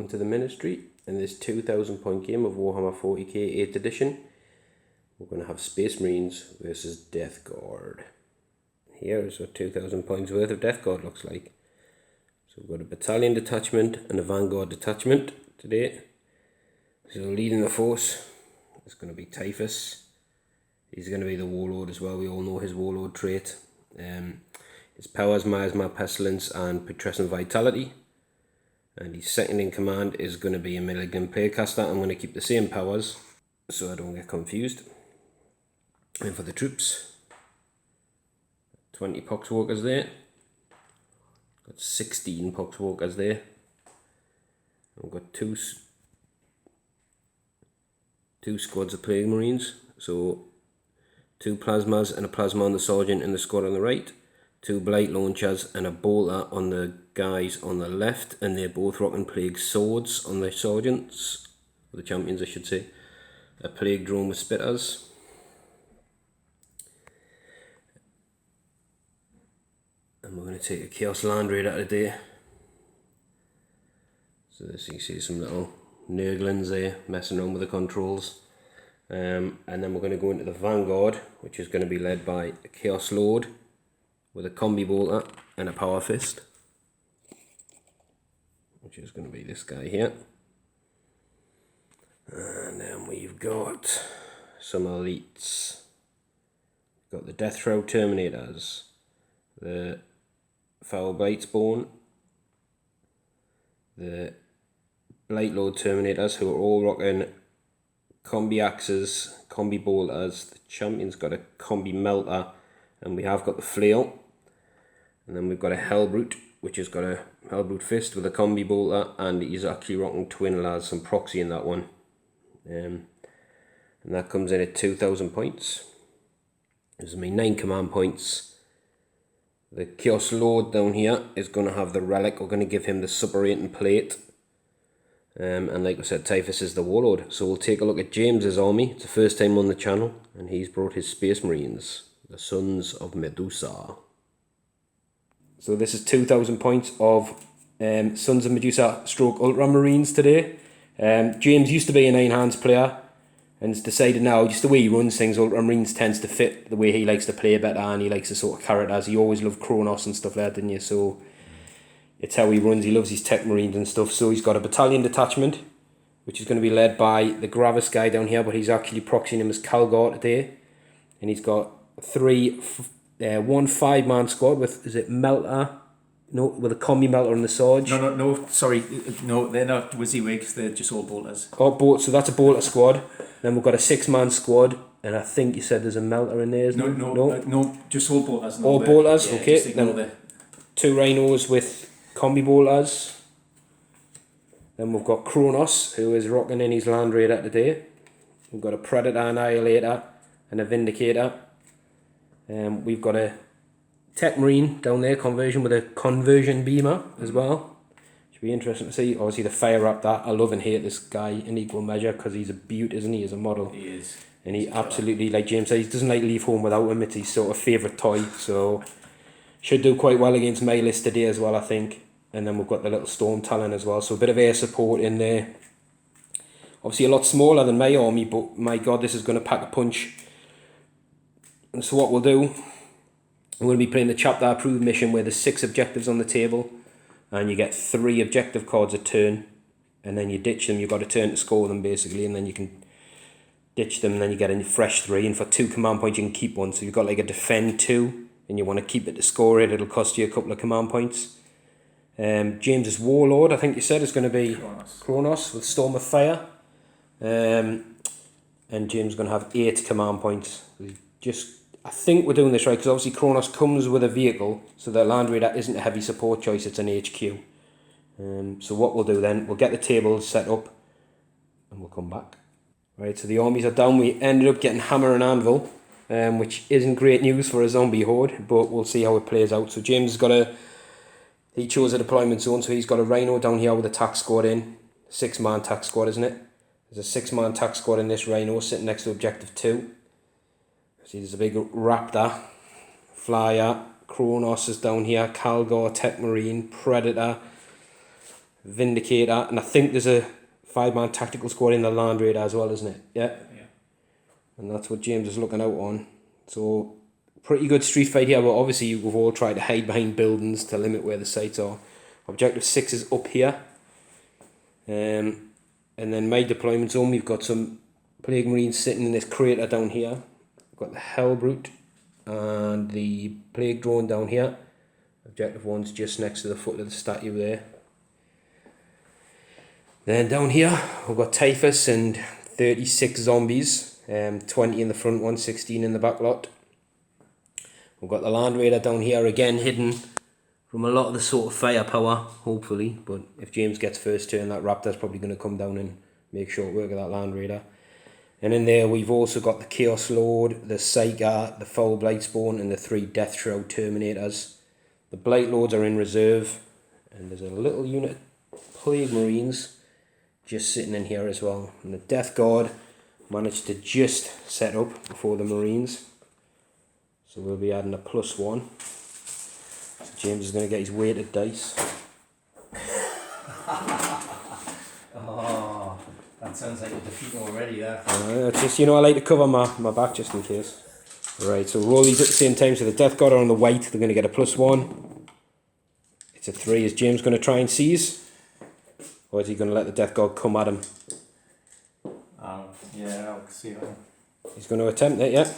Welcome to the Ministry. In this 2000 point game of Warhammer 40k 8th edition, we're going to have Space Marines versus Death Guard. Here is what 2000 points worth of Death Guard looks like. So we've got a battalion detachment and a vanguard detachment today. So leading the force is going to be Typhus. He's going to be the warlord as well. We all know his warlord trait. His powers, miasma, pestilence and putrescent vitality. And his second in command is going to be a malignant plaguecaster. I'm going to keep the same powers so I don't get confused. And for the troops, 20 Poxwalkers there. Got 16 Poxwalkers there. We've got two squads of Plague Marines. So 2 plasmas and a plasma on the sergeant in the squad on the right. 2 blight launchers and a bolter on the guys on the left, and they're both rocking plague swords on the sergeants, or the champions I should say. A plague drone with spitters. And we're going to take a Chaos Land Raider today. So this, you can see some little nurglings there messing around with the controls. And then we're going to go into the Vanguard, which is going to be led by a Chaos Lord with a combi bolter and a power fist, which is going to be this guy here. And then we've got some elites. We've got the Deathsrhoud Terminators, the Fellblade Spawn, the Blight Lord Terminators, who are all rocking combi axes, combi bolters. The champion's got a combi melter, and we have got the flail. And then we've got a Hellbrute, which has got a Hellbrute fist with a combi bolter, and he's actually rocking twin lads, some proxy in that one. And that comes in at 2000 points. There's 9 command points. The Chaos Lord down here is going to have the relic. We're going to give him the suppurating plate. And like I said, Typhus is the warlord. So we'll take a look at James's army. It's the first time on the channel, and he's brought his Space Marines, the Sons of Medusa. So this is 2000 points of Sons of Medusa stroke Ultramarines today. James used to be a 9 hands player and has decided now, just the way he runs things, Ultramarines tends to fit the way he likes to play better, and he likes the sort of characters. He always loved Kronos and stuff like that, didn't you? So it's how he runs. He loves his tech marines and stuff. So he's got a battalion detachment, which is going to be led by the Gravis guy down here, but he's actually proxying him as Calgar today. And he's got 1 5-man squad with, is it Melter? No, with a combi melter on the Sarge. No, sorry. No, they're not WYSIWYGs, they're just all bolters. Oh, so that's a bolter squad. Then we've got a 6-man squad, and I think you said there's a melter in there, isn't it? No, just all bolters. All bolters, yeah, okay. Then 2 rhinos with combi bolters. Then we've got Kronos, who is rocking in his Land Raider today. We've got a Predator Annihilator and a Vindicator. We've got a Tech Marine down there, conversion with a conversion beamer as well. Should be interesting to see. Obviously the Fire Raptor. I love and hate this guy in equal measure because he's a beaut, isn't he, as a model? He is. And he absolutely, like James said, he doesn't like leave home without him. It's his sort of favourite toy. So should do quite well against my list today as well, I think. And then we've got the little Storm Talon as well. So a bit of air support in there. Obviously a lot smaller than my army, but my God, this is going to pack a punch. And so what we'll do, I'm going to be playing the chapter approved mission where there's 6 objectives on the table, and you get 3 objective cards a turn, and then you ditch them. You've got a turn to score them basically, and then you can ditch them, and then you get a fresh 3, and for 2 command points you can keep 1. So you've got like a defend 2, and you want to keep it to score it. It'll cost you a couple of command points. James's warlord, I think you said, is going to be Kronos with Storm of Fire. And James is going to have 8 command points. I think we're doing this right, because obviously Kronos comes with a vehicle, so the Land Raider isn't a heavy support choice, it's an HQ. So what we'll do then, we'll get the tables set up, and we'll come back. Right, so the armies are down. We ended up getting Hammer and Anvil, which isn't great news for a zombie horde, but we'll see how it plays out. So James has he chose a deployment zone, so he's got a Rhino down here with a tac squad in. 6-man tac squad, isn't it? There's a 6-man tac squad in this Rhino sitting next to objective 2. See, there's a big Raptor, Flyer, Kronos is down here, Calgar, Tech Marine, Predator, Vindicator, and I think there's a 5-man tactical squad in the Land Raider as well, isn't it? Yeah. And that's what James is looking out on. So, pretty good street fight here, but obviously we've all tried to hide behind buildings to limit where the sights are. Objective 6 is up here. And then my deployment zone, we've got some Plague Marines sitting in this crater down here. We've got the Hellbrute and the Plague Drone down here. Objective 1's just next to the foot of the statue there. Then down here, we've got Typhus and 36 zombies. 20 in the front one, 16 in the back lot. We've got the Land Raider down here again, hidden from a lot of the sort of firepower, hopefully. But if James gets first turn, that Raptor's probably going to come down and make short work of that Land Raider. And in there, we've also got the Chaos Lord, the Psyker, the Fellblade Spawn, and the 3 Deathsrhoud Terminators. The Blight Lords are in reserve, and there's a little unit of Plague Marines just sitting in here as well. And the Death Guard managed to just set up before the Marines. So we'll be adding a +1. So James is going to get his weighted dice. Oh, that sounds like a defeat already there. Just, I like to cover my back just in case. Right, so roll these at the same time. So the Death Guard are on the white, they're going to get a +1. It's a 3. Is James going to try and seize? Or is he going to let the Death Guard come at him? Yeah, I'll see that. He's going to attempt it, yeah?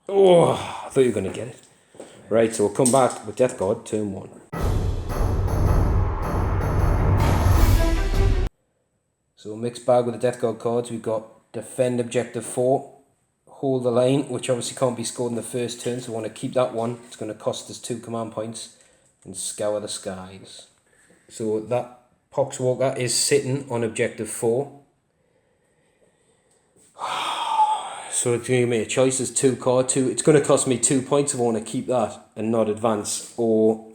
Oh, I thought you were going to get it. Right, so we'll come back with Death Guard, turn 1. So mixed bag with the Death Guard cards. We've got Defend Objective 4, Hold the Line, which obviously can't be scored in the first turn, so we want to keep that one. It's going to cost us 2 command points. And Scour the Skies. So that Poxwalker is sitting on Objective 4. So it's going to give me a choice. There's 2 cards. It's going to cost me 2 points if I want to keep that and not advance. Or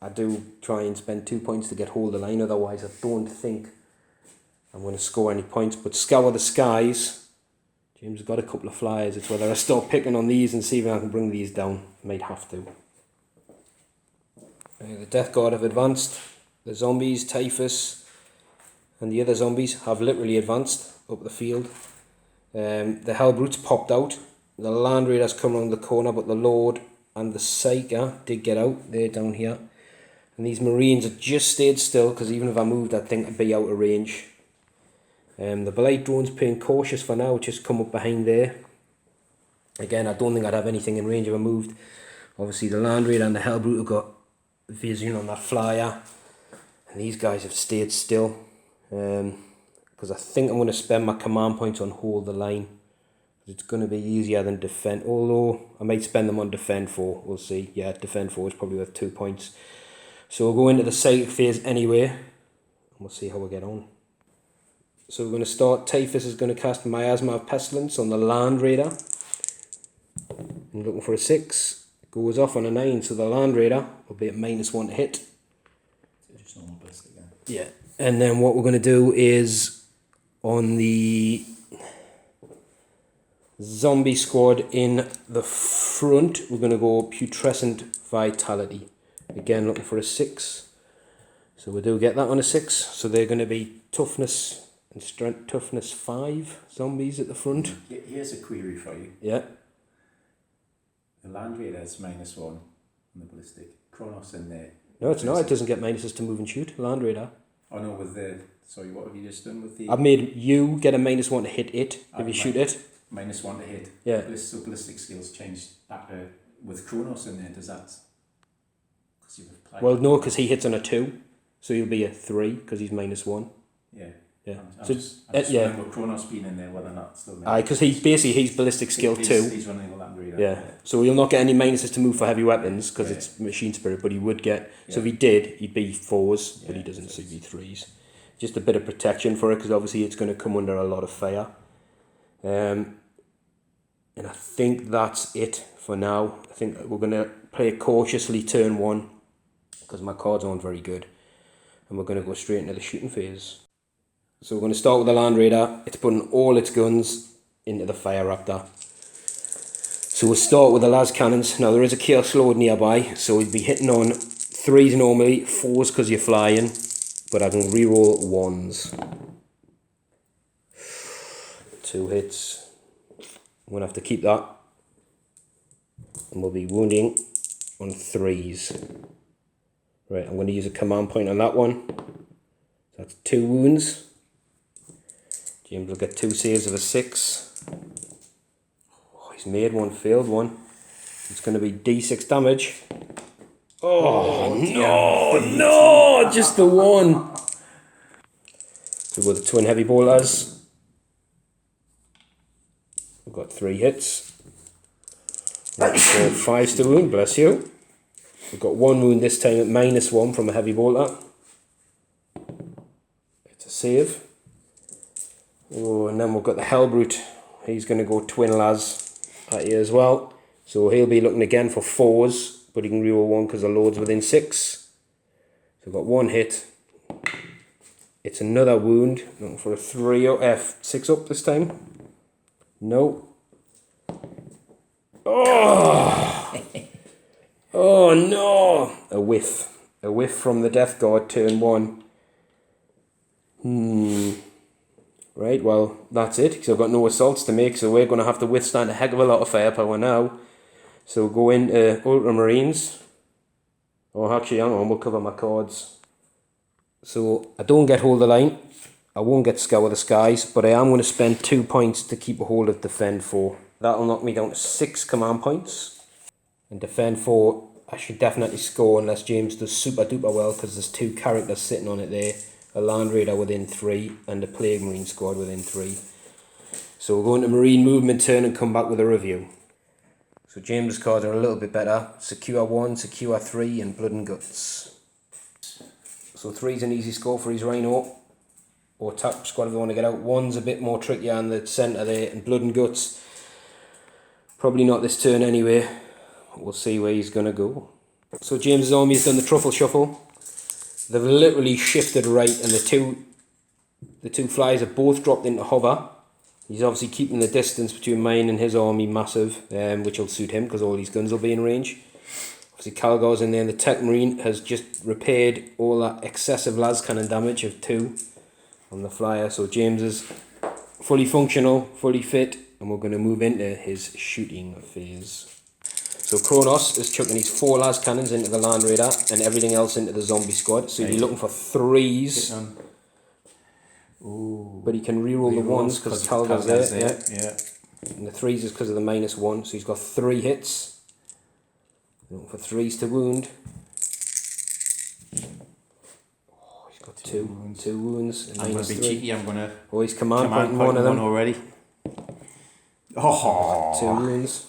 I do try and spend 2 points to get Hold the Line. Otherwise, I don't think I'm going to score any points. But Scour the Skies. James has got a couple of flyers. It's whether I start picking on these and see if I can bring these down. Might have to. The Death Guard have advanced. The zombies, Typhus, and the other zombies have literally advanced up the field. The Hellbrute's popped out. The Land Raider's come around the corner, but the Lord and the Psyker did get out. They're down here. And these Marines have just stayed still, because even if I moved, I think I'd be out of range. The Blight Drone's playing cautious for now, just come up behind there. Again, I don't think I'd have anything in range if I moved. Obviously, the Land Raider and the Hellbrute have got vision on that flyer. And these guys have stayed still. Because I think I'm going to spend my command points on Hold the Line. It's going to be easier than Defend, although I might spend them on Defend 4, we'll see. Yeah, Defend 4 is probably worth 2 points. So we'll go into the Psychic phase anyway, and we'll see how we get on. So we're going to start. Typhus is going to cast Miasma of Pestilence on the Land Raider. I'm looking for a 6. Goes off on a 9, so the Land Raider will be at -1 to hit. So just normal ballistic again. Yeah, and then what we're going to do is on the zombie squad in the front, we're going to go Putrescent Vitality. Again, looking for a 6. So we do get that on a 6. So they're going to be toughness and strength, toughness 5 zombies at the front. Here's a query for you. Yeah. The Land Raider is -1 on the ballistic. Kronos in there. No, it's not. It doesn't get minuses to move and shoot. Land Raider. Oh no, with the... Sorry, what have you just done with the... I've made you get a -1 to hit it if you shoot it. -1 to hit. Yeah. So ballistic skills changed back to... With Kronos in there, does that... Because you've applied... Well, no, because he hits on a 2. So he'll be a 3 because he's -1. Yeah. Yeah. I'm So, just yeah. wondering with Kronos being in there, whether or not it's still there. Aye, because he's ballistic skill 2. He's running the Land Raider. Yeah. So he'll not get any minuses to move for heavy weapons because it's machine spirit, but he would get... So if he did, he'd be 4s, but he doesn't, so he'd be 3s. Just a bit of protection for it because obviously it's going to come under a lot of fire. And I think that's it for now. I think we're going to play it cautiously turn 1 because my cards aren't very good. And we're going to go straight into the shooting phase. So we're going to start with the Land Raider. It's putting all its guns into the Fire Raptor. So we'll start with the las cannons. Now there is a Chaos Lord nearby, so we'll be hitting on 3s normally, 4s because you're flying. but I can reroll 1s. 2 hits. I'm going to have to keep that. And we'll be wounding on 3s. Right, I'm going to use a command point on that one. So that's 2 wounds. James will get 2 saves of a 6. Oh, he's made one, failed one. It's going to be D6 damage. Oh, no, just the one. So we've got the twin heavy bolters. We've got 3 hits. That's 4 5s to wound, bless you. We've got 1 wound this time at -1 from a heavy bolter. It's a save. Oh, and then we've got the Hellbrute. He's going to go twin las at you as well. So he'll be looking again for 4s, but he can reroll 1 because the load's within 6. So we've got 1 hit. It's another wound. Looking for a 3 or F6 up this time. No. Oh! Oh no! A whiff. A whiff from the Death Guard, turn 1. Right, well, that's it, because I've got no assaults to make, so we're going to have to withstand a heck of a lot of firepower now. So go into Ultramarines. Oh, actually, hang on, we'll cover my cards. So I don't get hold of the line. I won't get Scour the Skies, but I am going to spend 2 points to keep a hold of Defend 4. That'll knock me down to 6 command points. And Defend 4, I should definitely score unless James does super duper well, because there's 2 characters sitting on it there. A Land Raider within 3 and a Plague Marine squad within 3. So we'll go into Marine movement turn and come back with a review. So James's cards are a little bit better. Secure 1, Secure 3 and Blood and Guts. So 3's an easy score for his Rhino. Or Tap squad if they want to get out. 1's a bit more trickier in the centre there, and Blood and Guts. Probably not this turn anyway. We'll see where he's going to go. So James's army has done the truffle shuffle. They've literally shifted right, and the two flyers have both dropped into hover. He's obviously keeping the distance between mine and his army massive, which will suit him because all these guns will be in range. Obviously Calgar's in there, and the Tech Marine has just repaired all that excessive las cannon damage of 2 on the flyer. So James is fully functional, fully fit, and we're going to move into his shooting phase. So Kronos is chucking his 4 las cannons into the Land Raider and everything else into the zombie squad. So you're looking for 3s. Ooh. But he can reroll the 1s because Calgar's there. Yeah. And the 3s is because of the -1. So he's got 3 hits. Looking for 3s to wound. Oh, he's got 2 wounds. I'm going to be cheeky. I'm going to... Oh, he's command pointing one of them. Already. Oh. 2 wounds.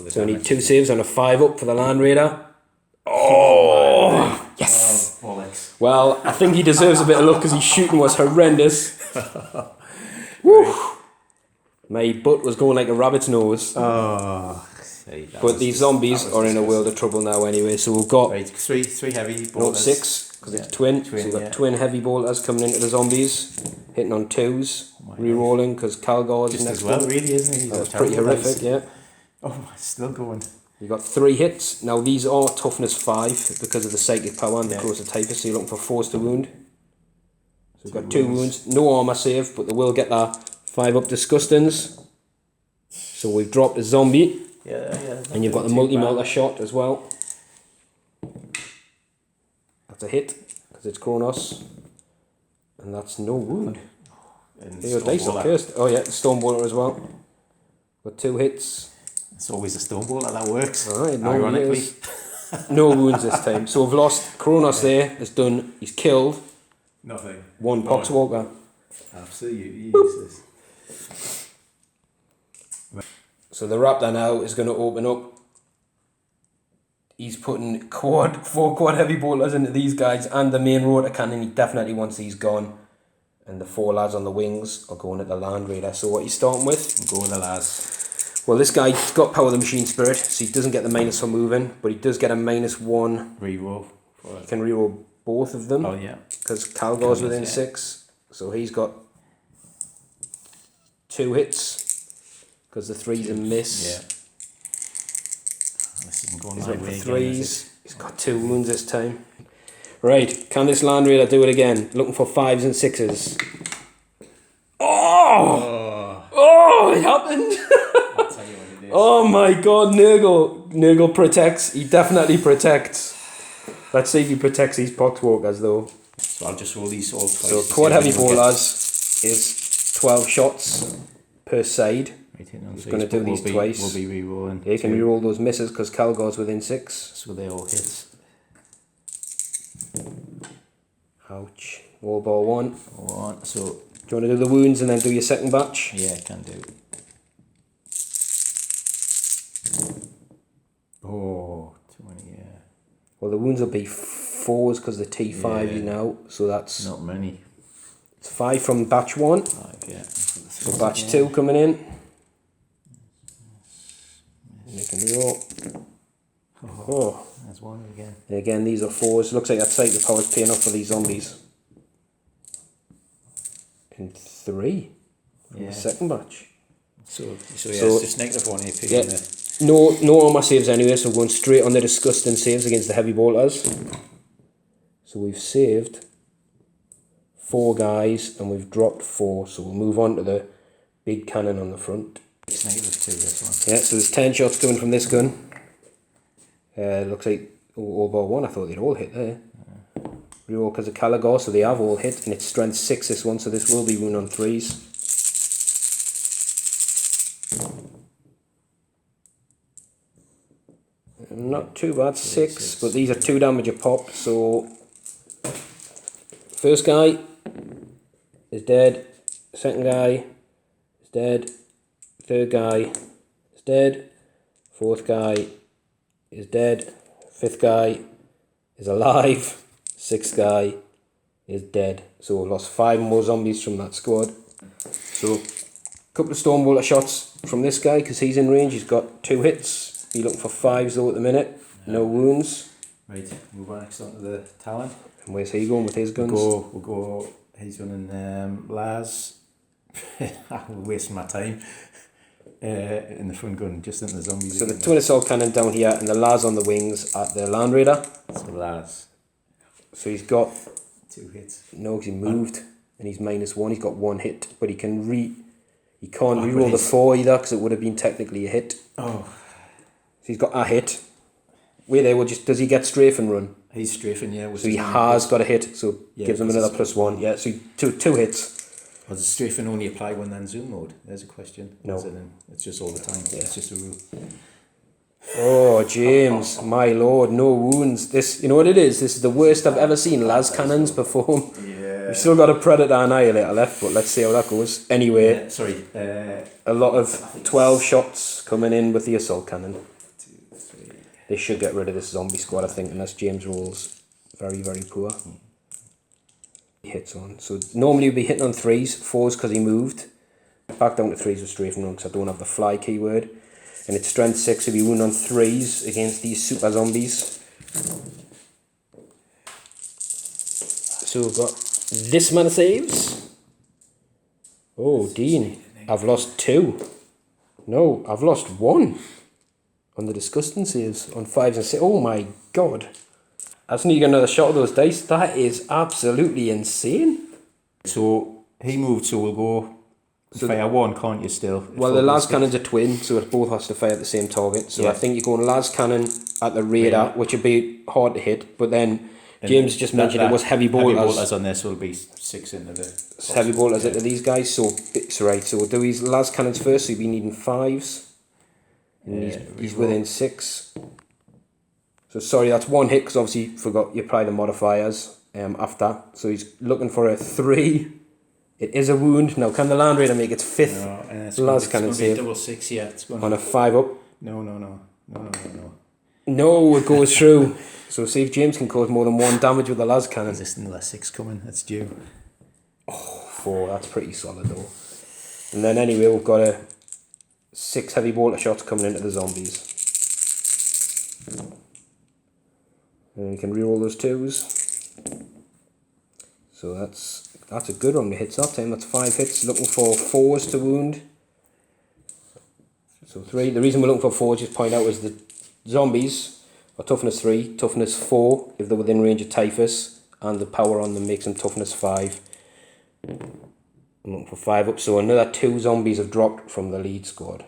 So I need 2 saves on a 5 up for the Land Raider. Oh, yes! Well, I think he deserves a bit of luck because his shooting was horrendous. Woo! My butt was going like a rabbit's nose. Oh, but these zombies are in a world of trouble now anyway. So we've got 3 heavy bolters. Not 6 because it's twin. So we've got twin heavy bolters coming into the zombies, hitting on 2s, re-rolling because Calgar's just next as well, one. really, isn't he? That's pretty horrific, yeah. Oh, it's still going. You got 3 hits. Now these are toughness 5 because of the psychic power and the closer Typhus. So you're looking for 4s to wound. So we've got 2 wounds. No armor save, but they will get that 5 up disgustings. So we've dropped a zombie. Yeah. And you've got the multi-melter shot as well. That's a hit because it's Kronos. And that's no wound. Your dice are cursed. Oh yeah, Stormbolter as well. Got 2 hits. It's always a Stormbolter that works. Alright, no ironically. No wounds this time. So we've lost Kronos there. Has done. He's killed. Nothing. 1 Poxwalker. Absolutely useless. So the Raptor now is going to open up. He's putting 4 quad heavy bolters into these guys and the main rotor cannon. He definitely wants these gone. And the 4 lads on the wings are going at the Land Raider. So what are you starting with? Go with the lads. Well, this guy's got Power of the Machine Spirit, so he doesn't get the minus for moving, but he does get a -1. Reroll. He can reroll both of them. Oh, yeah. Because Calgar's within 6. So he's got 2 hits. Because the 3's a miss. Yeah. This isn't going He's my up for way 3s. He's got 2 wounds this time. Right, can this Land Raider do it again? Looking for 5s and 6s. Oh! Oh, it happened! I'll tell you what it is. Oh my god, Nurgle. Nurgle protects. He definitely protects. Let's see if he protects these Poxwalkers though. So I'll just roll these all twice. So quad heavy ballers is 12 shots per side. He's going to do these twice. We'll be re-rolling. Yeah, you can re-roll those misses because Calgar's within 6. So they all hit. Ouch. Wall ball 1. One. So do you want to do the wounds and then do your second batch? yeah, I can do. Oh, 20, yeah. Well, the wounds will be 4s because the T5 you know, so that's... Not many. It's 5 from batch 1. 5, yeah. So batch 2 coming in. You can re-roll. Oh. There's one again. And again, these are 4s. Looks like that psychic power's paying off for these zombies. And 3 from the second batch. So yeah, it's just negative 1 AP. Yeah. No armor saves anyway, so we're going straight on the disgusting saves against the heavy bolters. So we've saved 4 guys and we've dropped 4, so we'll move on to the big cannon on the front. It's negative 2, this one. Yeah, so there's 10 shots coming from this gun. Looks like all bar 1, I thought they'd all hit there. Reroll because of Calgar, so they have all hit, and it's strength 6 this one, so this will be wound on 3s. Not too bad, 6, but these are 2 damage a pop, so first guy is dead, second guy is dead, third guy is dead, fourth guy is dead, fifth guy is alive, sixth guy is dead. So we've lost 5 more zombies from that squad. So a couple of Stormbolter shots from this guy because he's in range. He's got 2 hits. He's looking for 5s though at the minute. No wounds. Right, move on next on to the Talon. And where's he going with his guns? We'll go, he's running Laz. I'm wasting my time. In the front gun, just into the zombies. So the twin assault cannon down here and the Laz on the wings at the Land Raider. So Laz. So he's got 2 hits. No, because he moved and he's -1. He's got 1 hit, but he can't re-roll the 4 either because it would have been technically a hit. Oh. So he's got a hit. Wait there, does he get strafe and run? He's strafing, yeah. So he has got a hit, so gives him another +1. Yeah, so 2 hits. Does strafing only apply when they're in zoom mode? There's a question. No. It's just all the time. Yeah. It's just a rule. Oh, James, my lord, no wounds. This, you know what it is? This is the worst I've ever seen Las cannons perform. Yeah. We've still got a Predator Annihilator left, but let's see how that goes. Anyway, a lot of 12 shots coming in with the assault cannon. 2, 3. They should get rid of this zombie squad, I think, unless James rolls very, very poor. He hits on. So normally we'd be hitting on 3s, 4s because he moved. Back down to 3s with strafing run because I don't have the fly keyword. And it's strength 6 if you wound on 3s against these super zombies. So we've got this man saves. Oh, Dean, I've lost 2. No, I've lost 1 on the disgusting saves on 5s and 6. Oh my god. I just need to get another shot of those dice. That is absolutely insane. So he moved, so we'll go fire 1, can't you still? Well, the las cannon's a twin, so it both has to fire at the same target. So I think you're going las cannon at the radar, which would be hard to hit. But then James just mentioned it was heavy bolters. Heavy bolters on this will be 6 into the... Heavy bolters into these guys, so it's right. So we'll do his las cannons first, so he'll be needing 5s. And he's within 6. So sorry, that's 1 hit, because obviously you forgot you apply the modifiers after. So he's looking for a 3. It is a wound. Now, can the Land Raider make its 5th las cannon save? Double 6, yeah. It's going on a 5 up. No. No, it goes through. So see if James can cause more than 1 damage with the las cannon. There's another 6 coming. That's due. Oh, 4. That's pretty solid though. And then anyway, we've got a 6 heavy bolter shots coming into the zombies. And we can reroll those 2s. So that's a good one. We hits that time. That's 5 hits. Looking for 4s to wound. So 3. The reason we're looking for 4s, just point out, is the zombies or toughness 3, toughness 4 if they're within range of Typhus, and the power on them makes them toughness 5. I'm looking for 5 up, so another 2 zombies have dropped from the lead squad.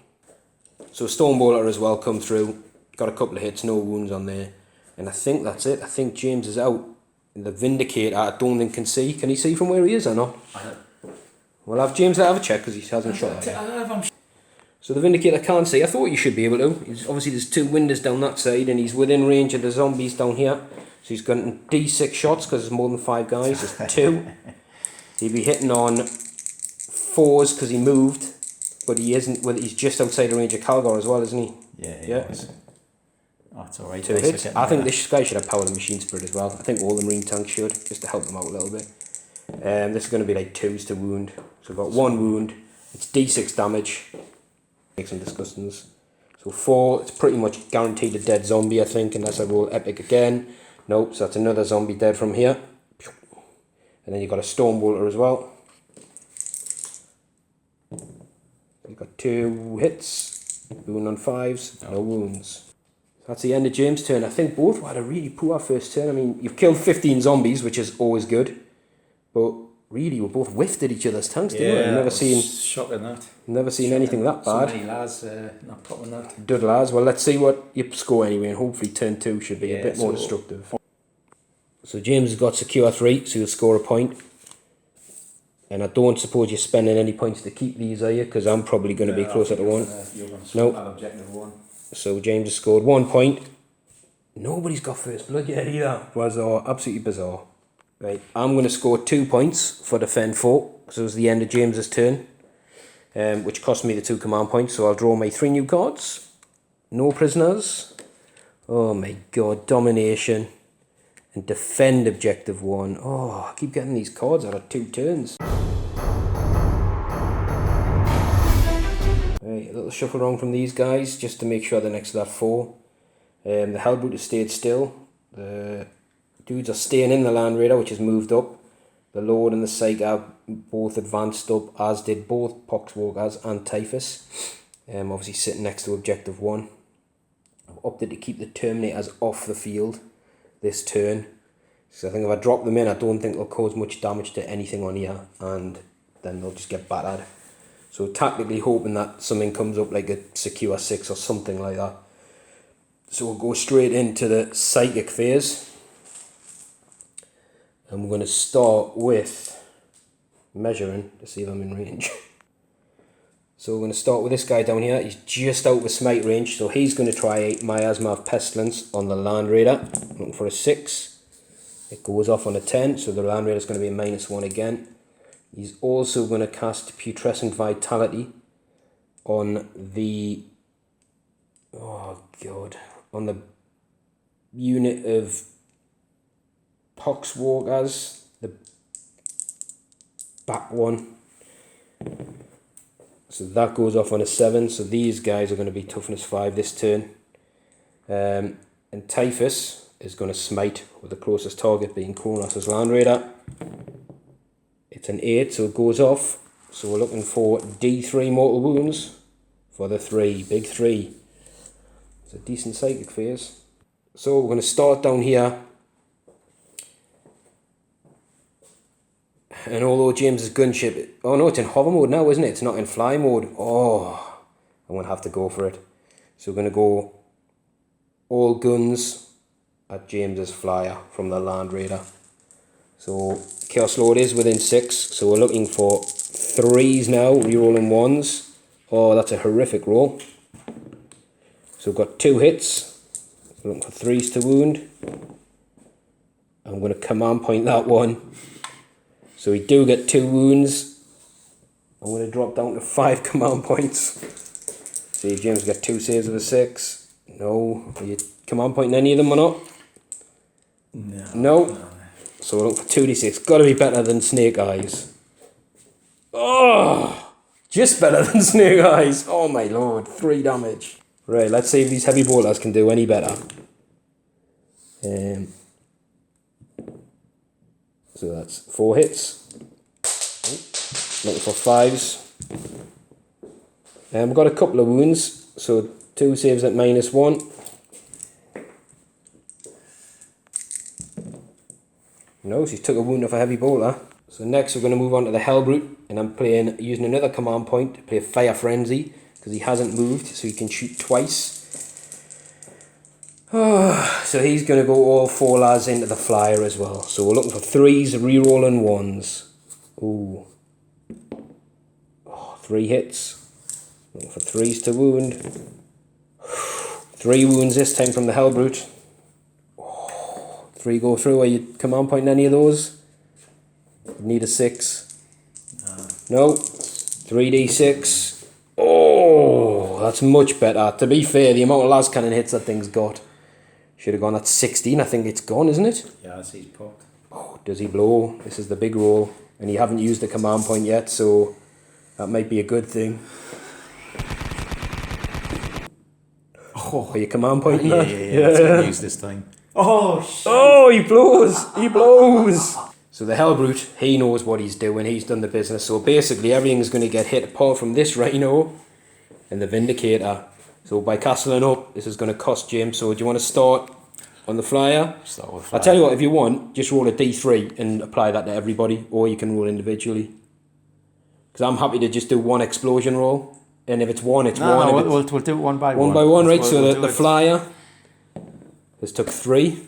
So Stormbolter as well come through, got a couple of hits, no wounds on there, and I think that's it. I think James is out. The Vindicator, I don't think can see. Can he see from where he is or not? Well, have James have a check because he hasn't shot it. So the Vindicator can't see. I thought you should be able to. Obviously there's 2 windows down that side and he's within range of the zombies down here. So he's got D6 shots because there's more than 5 guys. There's 2. He'd be hitting on 4s because he moved. But he isn't. Well, he's just outside the range of Calgar as well, isn't he? Yeah. Oh, it's alright. 2 hits. I think this guy should have power of machine spirit as well. I think all the Marine tanks should, just to help them out a little bit. This is going to be like 2s to wound. So we've got 1 wound. It's D6 damage. Make some disgustings. So 4, it's pretty much guaranteed a dead zombie, I think, unless I roll epic again. Nope, so that's another zombie dead from here. And then you've got a Stormbolter as well. You've got 2 hits. Wound on 5s, no wounds. That's the end of James' turn. I think both had a really poor first turn. I mean, you've killed 15 zombies, which is always good. But really, we both whiffed at each other's tanks, didn't we? Shocking that. Never seen anything that bad. So many lads not popping that. Good lads. Well, let's see what you score anyway, and hopefully turn 2 should be a bit more destructive. So James has got secure 3, so he'll score a point. And I don't suppose you're spending any points to keep these, are you? Because I'm probably going to be closer to 1. Nope. Objective 1. So James has scored 1 point. Nobody's got first blood yet either. Bizarre, absolutely bizarre. Right, I'm going to score 2 points for defend 4, because it was the end of James's turn, which cost me the 2 command points. So I'll draw my 3 new cards. No prisoners. Oh my god, domination and defend objective 1. Oh, I keep getting these cards out of 2 turns. Right, a little shuffle around from these guys just to make sure they're next to that 4. The Hellbrute has stayed still. The dudes are staying in the Land Raider, which has moved up. The Lord and the Psyker both advanced up, as did both Poxwalkers and Typhus. Obviously sitting next to objective 1. I've opted to keep the Terminators off the field this turn. So I think if I drop them in, I don't think they'll cause much damage to anything on here, and then they'll just get battered. So tactically hoping that something comes up like a secure 6 or something like that. So we'll go straight into the psychic phase. And we're going to start with measuring to see if I'm in range. So we're going to start with this guy down here. He's just out of smite range, so he's going to try Miasma of Pestilence on the Land Raider. Looking for a 6. It goes off on a 10, so the Land Raider is going to be a -1 again. He's also going to cast Putrescent Vitality on the... oh god. On the unit of Poxwalkers, the back one. So that goes off on a 7. So these guys are going to be toughness 5 this turn. And Typhus is going to smite, with the closest target being Kronos' Land Raider. It's an 8, so it goes off. So we're looking for D3 mortal wounds for the 3, big 3. It's a decent psychic phase. So we're going to start down here. And although James's gunship... oh no, it's in hover mode now, isn't it? It's not in fly mode. Oh, I'm going to have to go for it. So we're going to go all guns at James's flyer from the Land Raider. So Chaos Lord is within 6. So we're looking for 3s now, rerolling 1s. Oh, that's a horrific roll. So we've got 2 hits. We're looking for 3s to wound. I'm going to command point that one. So we do get 2 wounds. I'm going to drop down to 5 command points. See if James got 2 saves of a 6. No. Are you command pointing any of them or not? No. So we're looking for 2d6. Got to be better than Snake Eyes. Oh! Just better than Snake Eyes. Oh my lord. 3 damage. Right, let's see if these heavy bolters can do any better. So that's 4 hits. Looking for 5s. We've got a couple of wounds. So 2 saves at -1. No, she's took a wound off a heavy bolter. So next we're going to move on to the Hellbrute, and I'm using another command point to play Fire Frenzy, because he hasn't moved, so he can shoot twice. So he's going to go all 4 lads into the flyer as well. So we're looking for 3s, rerolling 1s. Ooh. 3 hits. Looking for 3s to wound. 3 wounds this time from the Hellbrute. 3 go through. Are you command pointing any of those? Need a 6. No. 3d6. Oh, that's much better. To be fair, the amount of las cannon hits that thing's got. Should have gone at 16. I think it's gone, isn't it? Yeah, I see he's popped. Oh, does he blow? This is the big roll. And you haven't used the command point yet, so that might be a good thing. Oh, are you command pointing that? Yeah. That's good news this time. Oh, shit. Oh, he blows! He blows! So the Hellbrute, he knows what he's doing. He's done the business. So basically everything's going to get hit apart from this Rhino and the Vindicator. So by castling up, this is going to cost James. So do you want to start on the flyer? Start with flyer. I'll tell you what, if you want, just roll a d3 and apply that to everybody, or you can roll individually. Because I'm happy to just do 1 explosion roll. And if it's 1, it's 1. No, we'll do it one by one. 1 by 1, right? We'll So the flyer has took 3.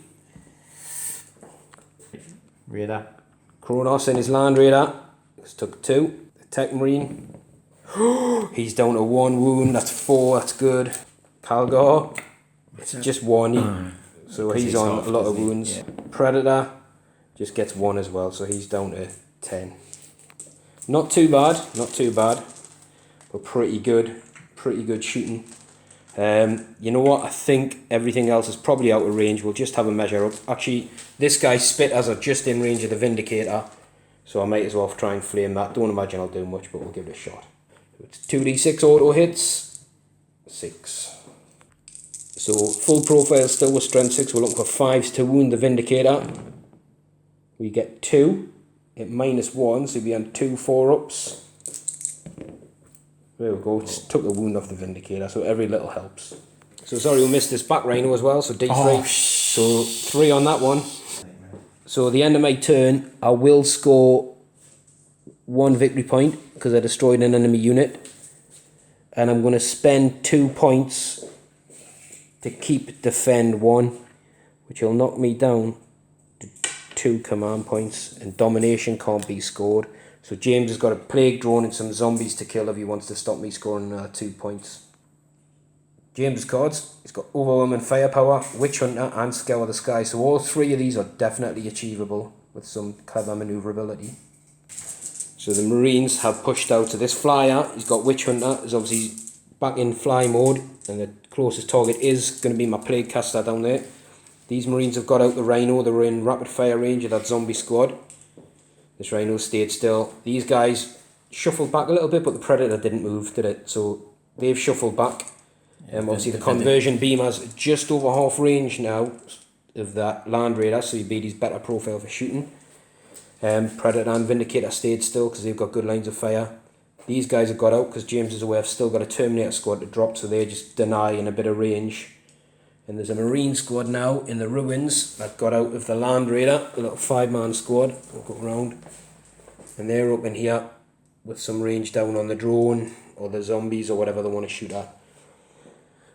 Raider. Kronos and his Land Raider has took 2. The Tech Marine. He's down to 1 wound. That's 4. That's good. Calgar. It's just 1. So he's on a lot of wounds. Yeah. Predator just gets 1 as well. So he's down to 10. Not too bad. Not too bad. But pretty good. Pretty good shooting. You know what? I think everything else is probably out of range. We'll just have a measure up. Actually, this guy's spitters are just in range of the Vindicator. So I might as well try and flame that. Don't imagine I'll do much, but we'll give it a shot. It's 2d6 auto hits. 6. So full profile still with strength 6. We're looking for 5s to wound the Vindicator. We get 2 at -1, so we'll be on 2 4-ups. There we go. It's took a wound off the Vindicator, so every little helps. So sorry we missed this back Rhino as well, so d3. Oh, so 3 on that one. So at the end of my turn, I will score 1 victory point because I destroyed an enemy unit. And I'm going to spend 2 points to keep defend 1, which will knock me down to 2 command points, and domination can't be scored. So James has got a plague drone and some zombies to kill if he wants to stop me scoring 2 points. James' cards, he's got overwhelming firepower, witch hunter and scour the sky. So all 3 of these are definitely achievable with some clever manoeuvrability. So the Marines have pushed out to this flyer. He's got witch hunter, is obviously back in fly mode, and the closest target is going to be my plague caster down there. These Marines have got out the Rhino. They were in rapid fire range of that zombie squad. This Rhino stayed still. These guys shuffled back a little bit, but the Predator didn't move, did it? So they've shuffled back. Obviously the conversion beamer's just over half range now of that Land Raider, so he beat his better profile for shooting. Predator and Vindicator stayed still because they've got good lines of fire. These guys have got out because James is aware I've still got a Terminator squad to drop, so they're just denying a bit of range. And there's a Marine squad now in the ruins that got out of the Land Raider, a little 5-man squad. We'll go around. And they're up in here with some range down on the drone or the zombies or whatever they want to shoot at.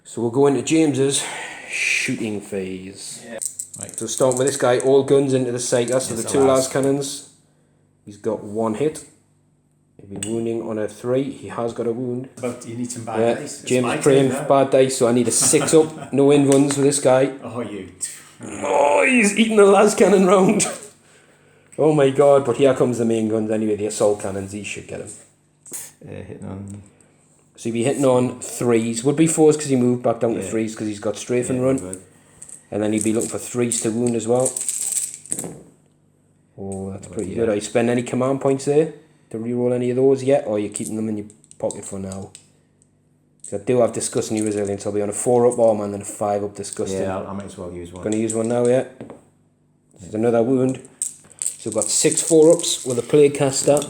So we'll go into James's shooting phase. Yeah. Right. So starting with this guy, all guns into the Psyker, so the 2 last cannons. He's got 1 hit. He'll be wounding on a 3. He has got a wound. But you need some bad dice. James is praying for bad dice, so I need a 6 up. No in-runs with this guy. Oh, you. Oh, he's eating the last cannon round. Oh my god, but here comes the main guns anyway, the assault cannons. These should get him. Hitting on. So he'd be hitting on 3s. Would be 4s because he moved back down to 3s because he's got strafe and run. Good. And then he'd be looking for 3s to wound as well. Oh, that's pretty good. Are you spend any command points there to reroll any of those yet, or are you keeping them in your pocket for now? So I do have disgusting resilience. I'll be on a 4-up armor and then a 5-up disgusting. Yeah, I might as well use one. Going to use one now, yeah. There's another wound. So we've got 6 4-ups with a plague caster.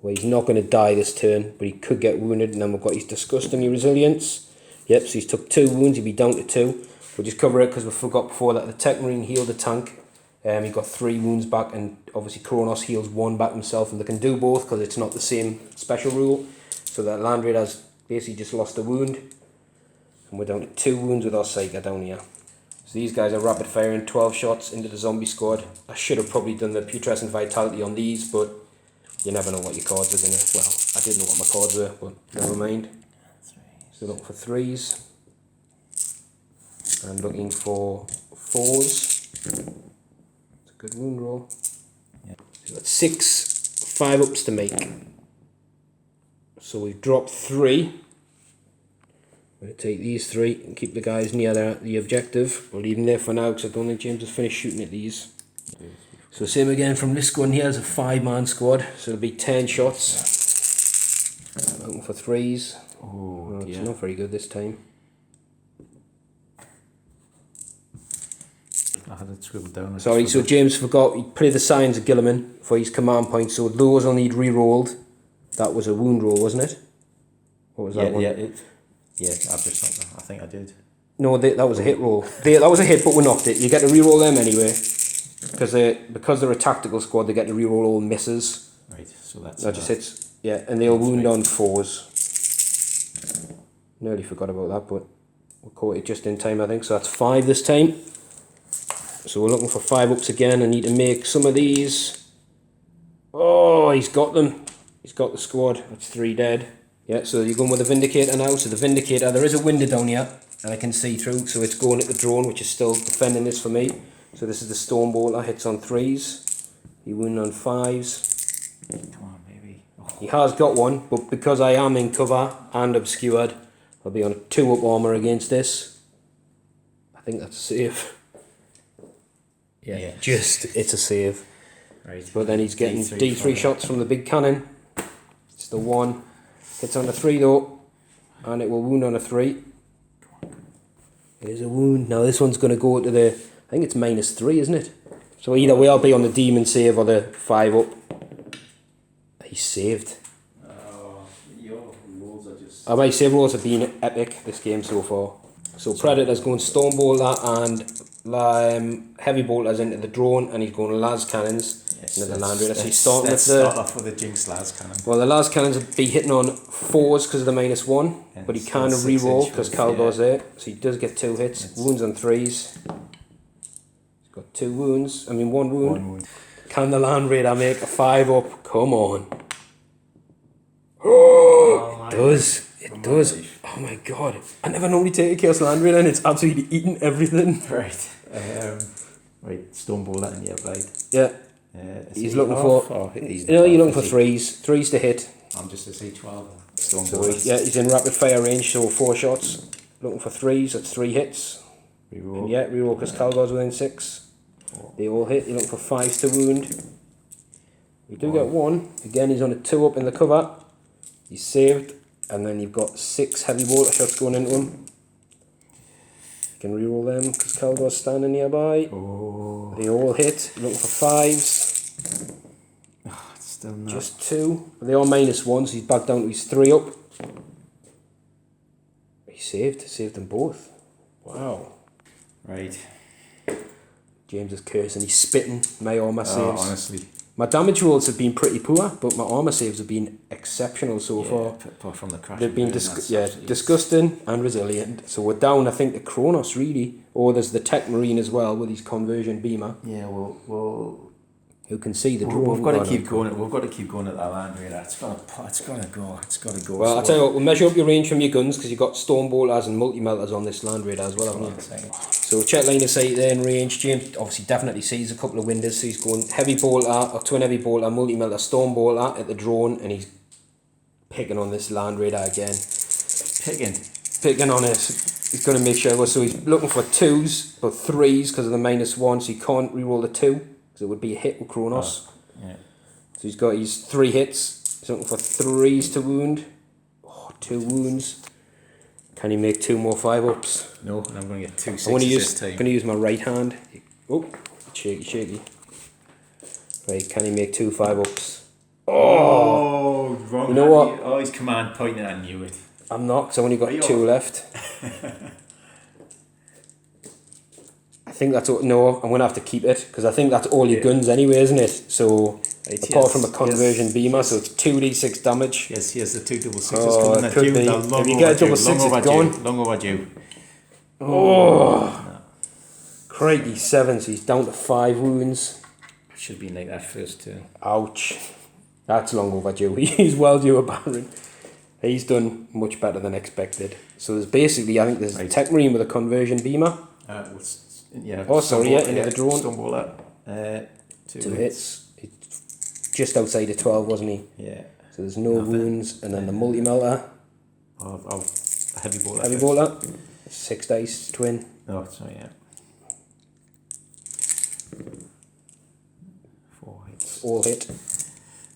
Well, he's not going to die this turn, but he could get wounded. And then we've got his disgusting resilience. Yep, so he's took 2 wounds. He'll be down to 2. We'll just cover it because we forgot before that the Tech Marine healed the tank. He got 3 wounds back, and obviously Kronos heals 1 back himself, and they can do both because it's not the same special rule. So that Land Raider's basically just lost a wound, and we're down to 2 wounds with our Psyker down here. So these guys are rapid firing 12 shots into the zombie squad. I should have probably done the putrescent vitality on these, but you never know what your cards are gonna. Well, I didn't know what my cards were, but never mind. So looking for 3s. And looking for 4s. It's a good wound roll. Yeah. So we've got 6 5-ups to make. So we've dropped 3. I'm going to take these 3 and keep the guys near the objective. We'll leave them there for now because I don't think James has finished shooting at these. So same again from this squad here, it's a 5-man squad. So it'll be 10 shots. Looking for 3s. Oh, it's not very good this time. I had it scribbled down. Sorry, so James forgot he played the signs of Guilliman for his command point, so those will need re-rolled. That was a wound roll, wasn't it? What was that one? Yeah, I've just not. I think I did. No, that was a hit roll. That was a hit, but we knocked it. You get to re-roll them anyway, because they're a tactical squad. They get to re-roll all misses. Right, so that just hits. Yeah, and they'll wound on 4s. Nearly forgot about that, but we caught it just in time, I think. So that's 5 this time. So we're looking for 5-ups again. I need to make some of these. Oh, he's got them. He's got the squad. That's 3 dead. Yeah, so you're going with the Vindicator now. So the Vindicator, there is a window down here that I can see through. So it's going at the drone, which is still defending this for me. So this is the Storm Bolter, hits on 3s. He wound on 5s. Come on, baby. Oh. He has got one, but because I am in cover and obscured, I'll be on a 2-up armour against this. I think that's a save. Yeah, it's a save. Right. But then he's getting D3 shots from the big cannon. It's the 1. Hits on the 3 though, and it will wound on a 3. It is a wound. Now this one's going to go to the, I think it's -3, isn't it? So either way I'll be on the demon save or the 5-up. He's saved. Your rolls are just... My save rolls have been epic this game so far. So Predator's going Storm Bolter and Heavy Bolters into the drone, and he's going Las Cannons into the Land Raider. So he's starting with the... start off with the Jinx Las Cannon. Well, the Las Cannons will be hitting on 4s because of the -1, but he can re-roll because Calgar's there. So he does get 2 hits. Wounds on 3s. He's got 2 wounds. I mean, 1 wound. 1 wound. Can the Land Raider make a 5-up? Come on. Oh, it does. It does. Oh my god. I never normally take a Chaos Land Raider and it's absolutely eating everything. Right. Right, Storm Bolter and Blade. Yeah. He's looking for... you're looking for 3s. 3s to hit. I'm just a C12. Storm So Bolter. yeah, he's in rapid fire range, so 4 shots. Looking for 3s, that's 3 hits. Reroll. And yeah, reroll because Calgar's within 6. They all hit. You're looking for 5s to wound. You do get 1. Again, he's on a 2-up in the cover. He's saved. And then you've got 6 heavy bolter shots going into him. You can reroll them because Calgar's standing nearby. Oh. They all hit. You're looking for 5s. Oh, it's still not. Just 2. They are -1, so he's back down to his 3-up. He saved them both. Wow. Right. James is cursing. He's spitting my armour saves. Honestly. My damage rolls have been pretty poor, but my armour saves have been exceptional so far. Apart from the crash. They've been disgusting and resilient. So we're down, I think, to Kronos really. Or there's the Tech Marine as well with his conversion beamer. Yeah, well, who can see the drone. we've got to keep going. We've got to keep going at that Land Raider. It's got to go. Well, I'll tell you what, we'll measure up your range from your guns because you've got Storm Bolters and multi-melters on this Land Raider as well, haven't you? So check line of sight there in range. James obviously definitely sees a couple of windows, so he's going heavy bolter or twin heavy bolter, multi-melter, Storm Bolter at the drone, and he's picking on this Land Raider again. Picking on it. He's going to make sure. So he's looking for 2s, but 3s because of the -1, so he can't reroll the 2 because it would be a hit with Kronos. Yeah. So he's got his 3 hits. He's looking for 3s to wound. Oh, 2 wounds. Can he make 2 more 5-ups? No, and I'm going to get 2 6s I'm this time. going to use my right hand. Oh, shaky. Right, can he make 2 5-ups? Oh, wrong. You know what? Oh, his command pointing. I knew it. I'm not, because I've only got 2 left. I think that's all, no, I'm going to have to keep it, because I think that's all your guns anyway, isn't it? So, Right, apart from a conversion beamer, so it's 2d6 damage. Yes, here's the 2 double sixes Oh, coming it at could you. be. They're long If you get a double overdue, six, long it's overdue, gone. long overdue. Oh, crikey, 7, so he's down to 5 wounds. Should have been like that first turn. Ouch. That's long overdue. He's well due a Baron. He's done much better than expected. So there's basically, I think there's a Tech Marine with a conversion beamer. Yeah. Oh, sorry, yeah, into the drone. Stonebola. 2 hits. He's just outside of 12, wasn't he? Yeah. So there's no wounds. And then the multi-melter. Heavy bolter. Heavy bolter. 6 dice, twin. Oh, sorry, yeah. 4 hits. All hit.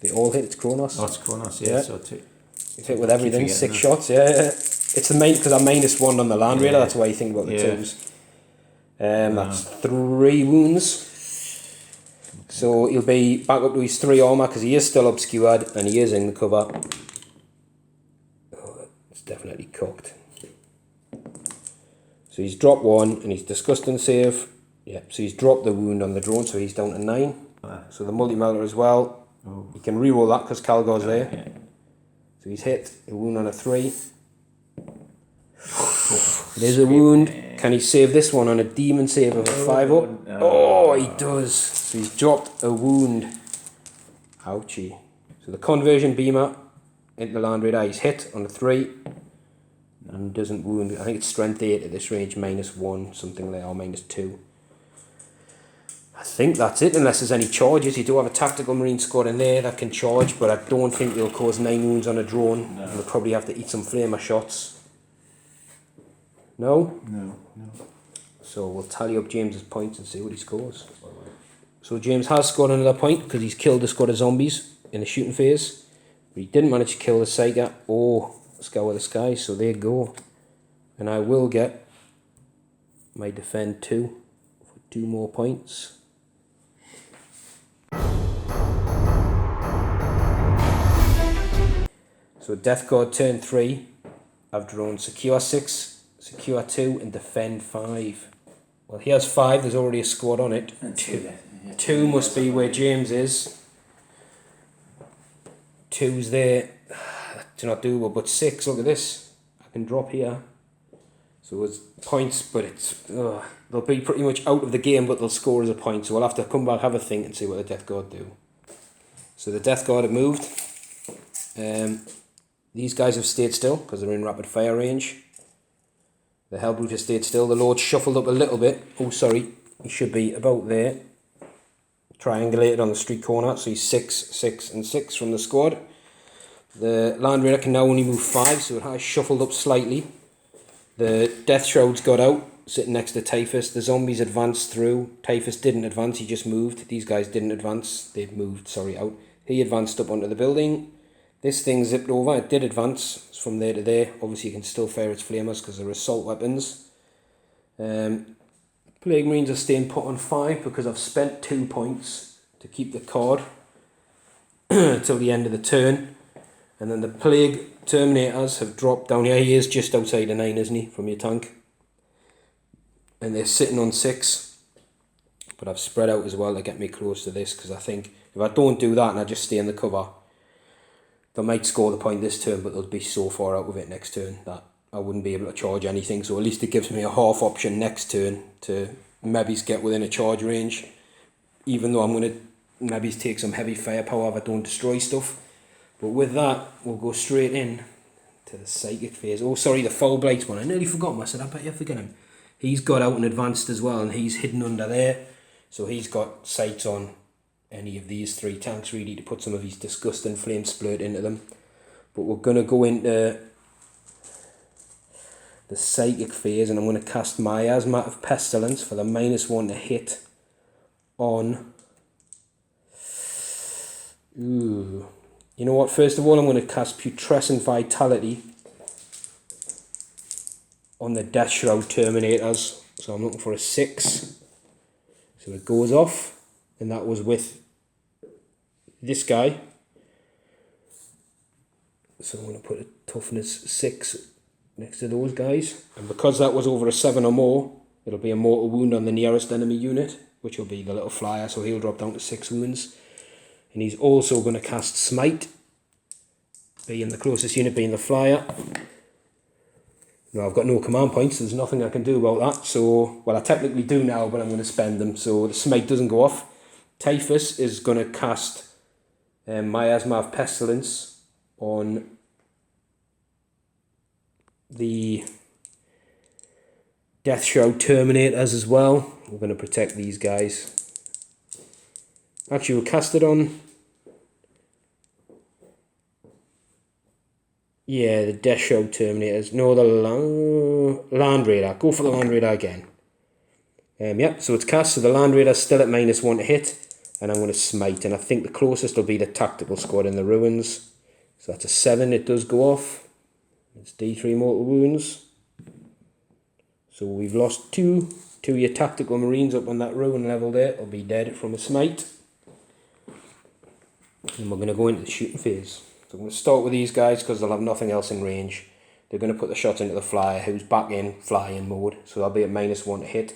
They all hit. It's Kronos. Oh, it's Kronos, yeah. So 2. He's hit with everything. 6 shots, yeah. It's the main, because I'm -1 on the Land Raider, that's why you think about the 2s. That's 3 wounds. So he'll be back up to his 3 armour, because he is still obscured and he is in the cover. Oh, it's definitely cocked. So he's dropped 1 and he's disgusting save. Yeah, so he's dropped the wound on the drone, so he's down to 9. So the multi-melter as well. You can re-roll that because Calgar's there. Yeah. So he's hit a wound on a 3. There's a wound. Can he save this one on a demon save of a 5-up? Oh, he does. So he's dropped a wound. Ouchie. So the conversion beamer into the Land Raider, he's hit on a 3 and doesn't wound. I think it's strength 8 at this range, -1, something like that, or -2. I think that's it, unless there's any charges. You do have a tactical marine squad in there that can charge, but I don't think they'll cause 9 wounds on a drone. No. They'll probably have to eat some flamer shots. No? No. So we'll tally up James's points and see what he scores. So James has scored another point because he's killed a squad of zombies in the shooting phase. But he didn't manage to kill the Psyker or Scour the Sky, so there you go. And I will get my defend 2 for 2 more points. So Death Guard turn 3, I've drawn secure 6, secure 2 and defend 5. Well, he has 5, there's already a squad on it. 2 must be where James is. 2's there. That's not doable, but 6, look at this. I can drop here. So it's points, but it's they'll be pretty much out of the game, but they'll score as a point. So we'll have to come back, have a think and see what the Death Guard do. So the Death Guard have moved. These guys have stayed still because they're in rapid fire range. The Hellbrute has stayed still. The Lord shuffled up a little bit. Oh, sorry. He should be about there. Triangulated on the street corner. So he's 6, 6 and 6 from the squad. The Land Raider can now only move 5, so it has shuffled up slightly. The Deathsrhoud's got out, sitting next to Typhus. The zombies advanced through. Typhus didn't advance, he just moved. These guys didn't advance. They moved, sorry, out. He advanced up onto the building. This thing zipped over. It did advance. It's from there to there. Obviously, you can still fire its flamers because they're assault weapons. Plague Marines are staying put on 5 because I've spent 2 points to keep the card till the end of the turn. And then the Plague Terminators have dropped down here. He is just outside of 9, isn't he, from your tank? And they're sitting on 6. But I've spread out as well to get me close to this because I think if I don't do that and I just stay in the cover, they might score the point this turn, but they'll be so far out of it next turn that I wouldn't be able to charge anything. So at least it gives me a half option next turn to maybe get within a charge range. Even though I'm going to maybe take some heavy firepower if I don't destroy stuff. But with that, we'll go straight in to the psychic phase. Oh, sorry, the Fellblade one. I nearly forgot him. I said, I bet you forget him. He's got out and advanced as well, and he's hidden under there. So he's got sights on any of these 3 tanks really to put some of his disgusting flame splurt into them. But we're going to go into the psychic phase and I'm going to cast Miasma of Pestilence for the -1 to hit on... Ooh. You know what, first of all I'm going to cast Putrescent Vitality on the Deathsrhoud Terminators. So I'm looking for a 6. So it goes off, and that was with this guy. So I'm going to put a toughness 6 next to those guys. And because that was over a 7 or more, It'll be a mortal wound on the nearest enemy unit, which will be the little flyer, so he'll drop down to 6 wounds. And he's also going to cast Smite, being the closest unit being the flyer. Now I've got no command points, so there's nothing I can do about that. So, well, I technically do now, but I'm going to spend them, so the Smite doesn't go off. Typhus is going to cast Miasma of Pestilence on the Deathsrhoud Terminators as well. We're going to protect these guys. Actually, we'll cast it on... Yeah, the Deathsrhoud Terminators. No, the Land Raider. Go for the Land Raider again. Yep, so it's cast, so the Land Raider's still at -1 to hit. And I'm going to Smite, and I think the closest will be the Tactical Squad in the Ruins. So that's a 7, it does go off. It's D3 mortal wounds. So we've lost 2 of your Tactical Marines up on that Ruin level there. They'll be dead from a Smite. And we're going to go into the shooting phase. So I'm going to start with these guys because they'll have nothing else in range. They're going to put the shots into the flyer who's back in flying mode. So they'll be at -1 to hit.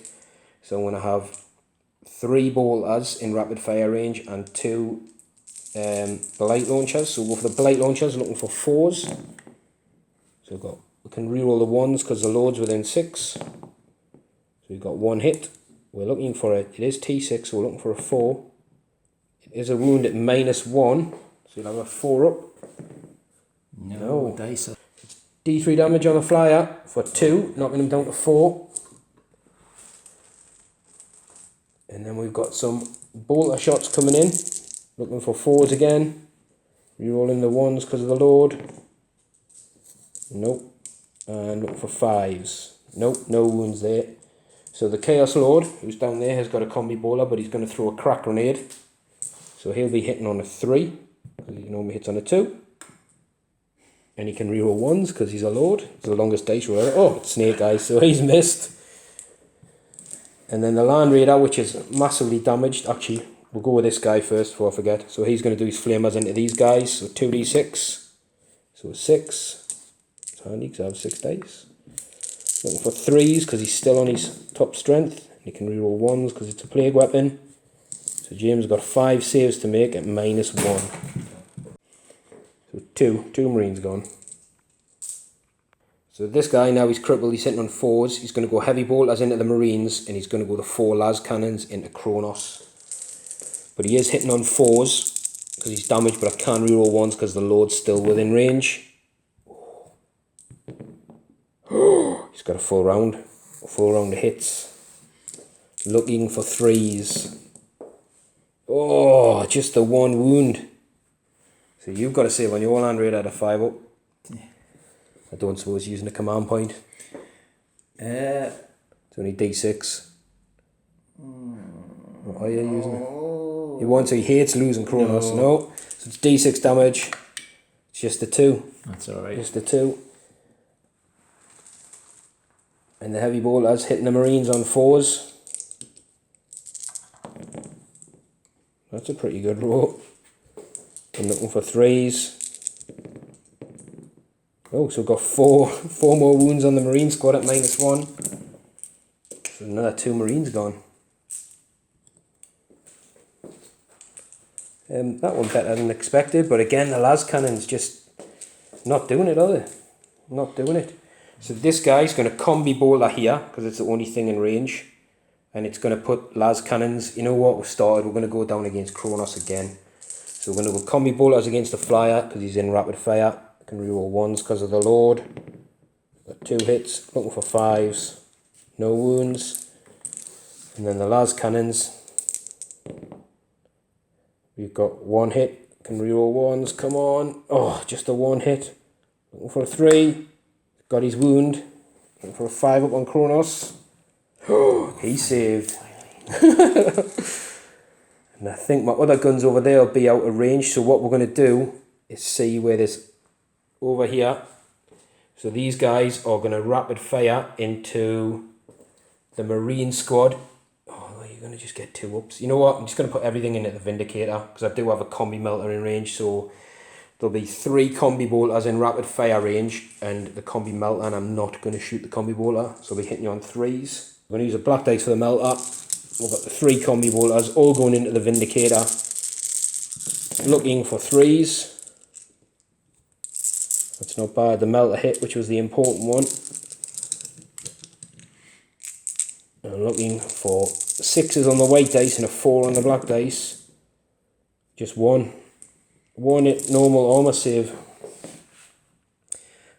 So I'm going to have 3 bolters in rapid fire range and 2 blight launchers. So we'll go for the blight launchers, looking for 4s. So we can reroll the 1s because the load's within 6. So we've got 1 hit. We're looking for it is T6, so we're looking for a 4. It is a wound at -1, so you'll have a 4 up. No. Dice. D3 damage on the flyer for 2, knocking him down to 4. And then we've got some bolter shots coming in, looking for 4s again. Rerolling the 1s because of the load. Nope. And looking for 5s. Nope, no wounds there. So the Chaos Lord, who's down there, has got a combi bowler, but he's going to throw a crack grenade. So he'll be hitting on a 3, because he normally hits on a 2. And he can reroll 1s because he's a Lord. It's the longest dice roll. Oh, it's Snake Eyes, so he's missed. And then the Land Raider, which is massively damaged. Actually, we'll go with this guy first before I forget. So he's going to do his flamers into these guys. So 2d6. So 6. It's handy because I have 6 dice. Looking for 3s because he's still on his top strength. He can reroll 1s because it's a plague weapon. So James got 5 saves to make at -1. So 2 Marines gone. So this guy, now he's crippled, he's hitting on 4s. He's going to go heavy bolters into the Marines, and he's going to go the 4 las cannons into Kronos. But he is hitting on 4s because he's damaged, but I can't reroll 1s because the load's still within range. He's got a full round of hits. Looking for 3s. Oh, just the 1 wound. So you've got to save on your Land Raider at a 5 up. I don't suppose using a command point. It's only D6. What are you using? He wants, he hates losing Kronos. No. So it's D6 damage. It's just the 2. That's alright. Just the 2. And the heavy bolters hitting the Marines on 4s. That's a pretty good roll. I'm looking for 3s. Oh, so we've got 4 more wounds on the Marine squad at -1. So another 2 Marines gone. That one better than expected, but again the las cannon's just not doing it, are they? Not doing it. So this guy's going to combi bolter here because it's the only thing in range, and it's going to put las cannons. You know what? We've started. We're going to go down against Kronos again. So we're going to go combi bolters against the flyer because he's in rapid fire. Can reroll 1s because of the load. Got 2 hits. Looking for 5s. No wounds. And then the las cannons. We've got 1 hit. Can reroll 1s. Come on. Oh, just a 1 hit. Looking for a 3. Got his wound. Looking for a 5 up on Kronos. Oh, he saved. And I think my other guns over there will be out of range. So what we're going to do is see where this over here. So these guys are going to rapid fire into the Marine squad. Oh, you're going to just get 2 ups. You know what? I'm just going to put everything in at the Vindicator because I do have a combi melter in range. So there'll be 3 combi bolters in rapid fire range and the combi melter, and I'm not going to shoot the combi bolter. So I'll be hitting you on 3s. I'm going to use a black dice for the melter. We've got the 3 combi bolters all going into the Vindicator. Looking for 3s. That's not bad. The melter hit, which was the important one. And looking for 6s on the white dice and a 4 on the black dice. Just one. One normal armor save.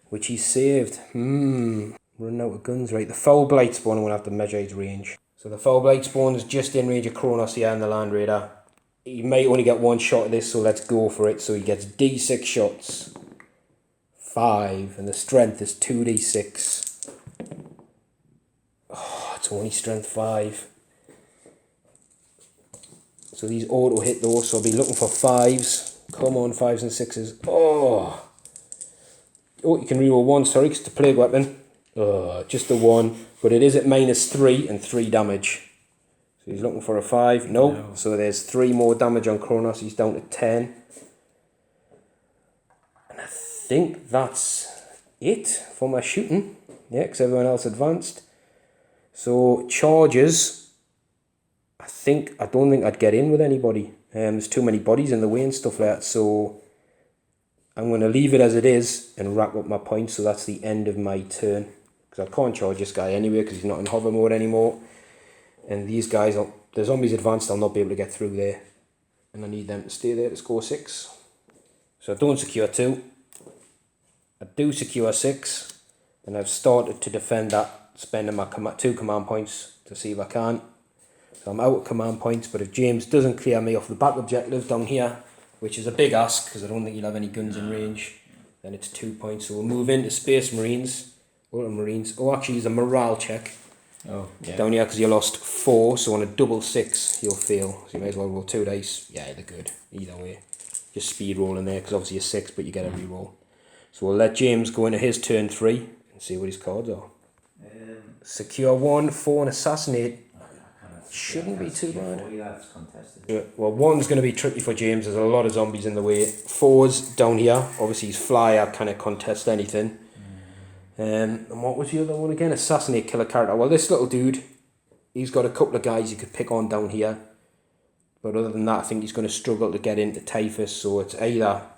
Which he saved. Running out of guns. Right, the Fellblade spawn, I'm going to have to measure his range. So the Fellblade spawn is just in range of Kronos here in the Land Raider. He may only get 1 shot at this, so let's go for it. So he gets D6 shots. 5, and the strength is 2d6. Oh, it's only strength 5. So these auto hit those, so I'll be looking for 5s. Come on, 5s and 6s. Oh, you can reroll 1, sorry, because it's a plague weapon. Just the 1, but it is at -3 and 3 damage. So he's looking for a 5. No. So there's 3 more damage on Kronos. He's down to 10. And I think that's it for my shooting. Yeah, because everyone else advanced. So charges, I don't think I'd get in with anybody. There's too many bodies in the way and stuff like that. So I'm going to leave it as it is and rack up my points. So that's the end of my turn. Because I can't charge this guy anyway because he's not in hover mode anymore. And these guys, the zombies advanced, I'll not be able to get through there. And I need them to stay there to score 6. So I don't secure 2. I do secure 6. And I've started to defend that, spending my 2 command points to see if I can. So I'm out of command points, but if James doesn't clear me off the back objective down here, which is a big ask because I don't think he'll have any guns in range, then it's 2 points. So we'll move into Space Marines, Ultramarines. Oh, actually, it's a morale check. Oh, yeah. Down here because you lost 4, so on a double 6 you'll fail. So you may as well roll 2 dice. Yeah, they're good. Either way. Just speed roll in there because obviously you're 6, but you get a reroll. So we'll let James go into his turn 3 and see what his cards are. Secure 1, 4 and assassinate. Shouldn't be too bad. Yeah, well, 1's going to be tricky for James. There's a lot of zombies in the way. 4's down here. Obviously his flyer kind of contest anything. And what was the other one again? Assassinate, kill a character. Well, this little dude, he's got a couple of guys you could pick on down here. But other than that, I think he's going to struggle to get into Typhus. So it's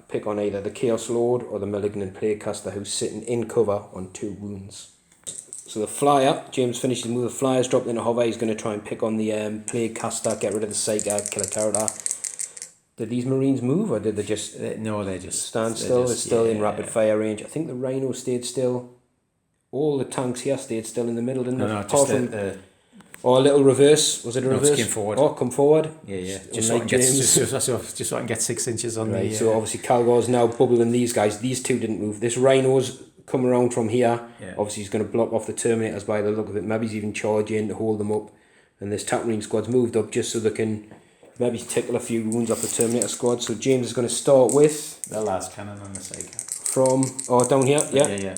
pick on either the Chaos Lord or the Malignant Plaguecaster who's sitting in cover on 2 wounds. So the flyer, James finished his move. The flyer's dropped into hover. He's going to try and pick on the Plaguecaster, get rid of the Psyker, kill a character. Did these Marines move or did they just... no, they just... stand still. They're still in rapid fire range. I think the Rhino stayed still. All the tanks here stayed still in the middle, didn't they? No, just a little reverse. Was it a reverse? Came forward. Oh, come forward. Yeah. Just so I can get 6 inches on right, the... so obviously Calgar's now bubbling these guys. These 2 didn't move. This Rhino's come around from here. Yeah. Obviously he's going to block off the Terminators by the look of it. Maybe he's even charging in to hold them up. And this Ultramarine squad's moved up just so they can maybe tickle a few wounds off the Terminator squad. So James is going to start with... the last cannon on the Psyker. From... Oh, down here? Yeah.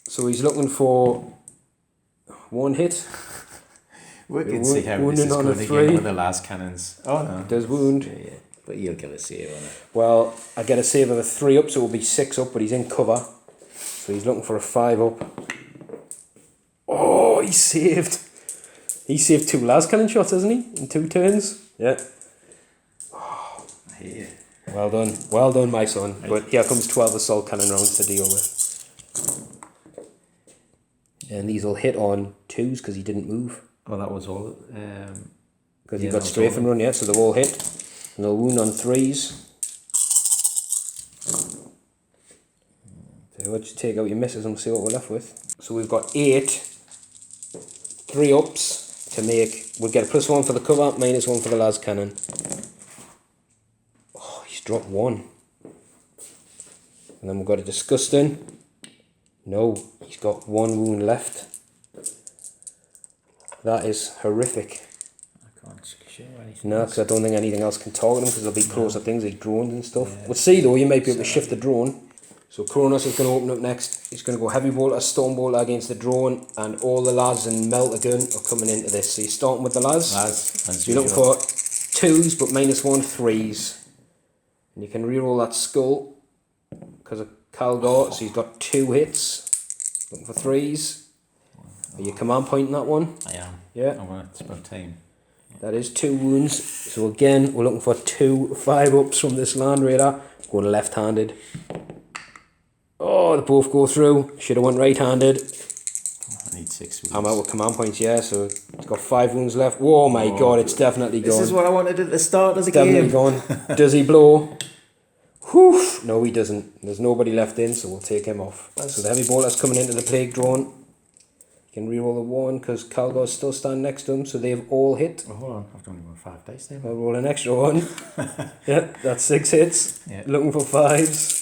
So he's looking for 1 hit. We can see how this is going again with the last cannons. Oh no. Does wound. Yeah. But you'll get a save on it. Well, I get a save of a 3 up, so it'll be 6 up, but he's in cover. So he's looking for a 5 up. Oh, he saved. He saved 2 last cannon shots, hasn't he? In 2 turns. Yeah. Oh, I hear you. Well done. Well done, my son. Right. But here comes 12 assault cannon rounds to deal with. And these will hit on 2s because he didn't move. Oh, that was all. Because he got strafe and run, yeah, so they've all hit. And they'll wound on 3s. So we'll just take out your misses and see what we're left with. So we've got 8 3 ups to make. We'll get a +1 for the cover, -1 for the las cannon. Oh, he's dropped 1. And then we've got a disgusting. No, he's got 1 wound left. That is horrific. I can't show anything. No, because I don't think anything else can target him because there'll be closer things like drones and stuff. Yeah. We'll see though, you might be able to shift the drone. So Kronos is going to open up next. He's going to go heavy bolter, stone bolter against the drone, and all the lads and melter gun are coming into this. So you're starting with the lads. So you're looking for 2s, but -1 3s. And you can reroll that skull because of Calgar. So he's got 2 hits. Looking for 3s. Are you command pointing that one? I am. Yeah. I want it's about time. That is 2 wounds. So again, we're looking for 2 5-ups from this Land Raider. Going left-handed. Oh, they both go through. Should have went right-handed. I need 6 wounds. I'm out with command points, yeah, so it's got 5 wounds left. Whoa, my God, it's definitely gone. This is what I wanted at the start of the Definitely game. gone. Does he blow? Whew. No, he doesn't. There's nobody left in, so we'll take him off. So the heavy bolter's coming into the plague drone. You can reroll the 1 because Calgar's still standing next to him, so they've all hit. Oh, hold on, I've only got 5 dice then. I'll roll an extra 1. Yeah, that's 6 hits. Yeah. Looking for 5s.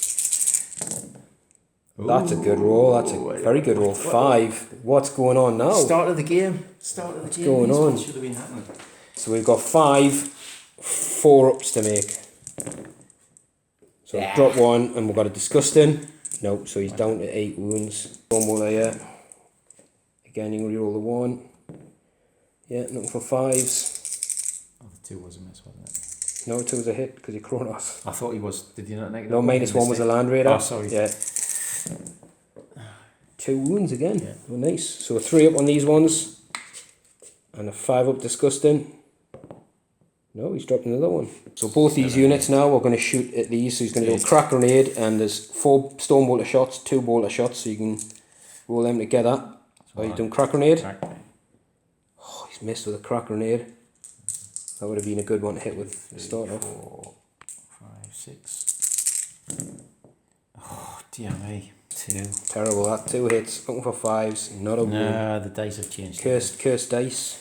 That's a good roll. That's a very good roll. 5. What's going on now? Start of the game. Start of the game. going on? What should have been happening? So we've got 5 4-ups to make. So drop 1 and we've got a disgusting. Nope, so he's down to 8 wounds. One more there. Again, you can reroll the 1. Yeah, looking for 5s. Oh, the 2 was a miss, wasn't it? No, 2 was a hit because he Kronos. I thought he was. Did you not negative? No, -1 was a Land Raider. Oh, sorry. Yeah. 2 wounds again. Yeah. Oh, nice. So a 3-up on these ones. And a 5-up disgusting. No, he's dropped another one. So both these units now, we're going to shoot at these. So he's going to do a crack grenade, and there's 4 stone bolter shots, 2 bolter shots, so you can roll them together. So he's doing crack grenade. Oh, he's missed with a crack grenade. That would have been a good one to hit with the start off. 4, 5, 6. Oh, dear me. 2. Terrible, that 2 hits. Looking for 5s, not a wound. Nah, the dice have changed. Cursed dice.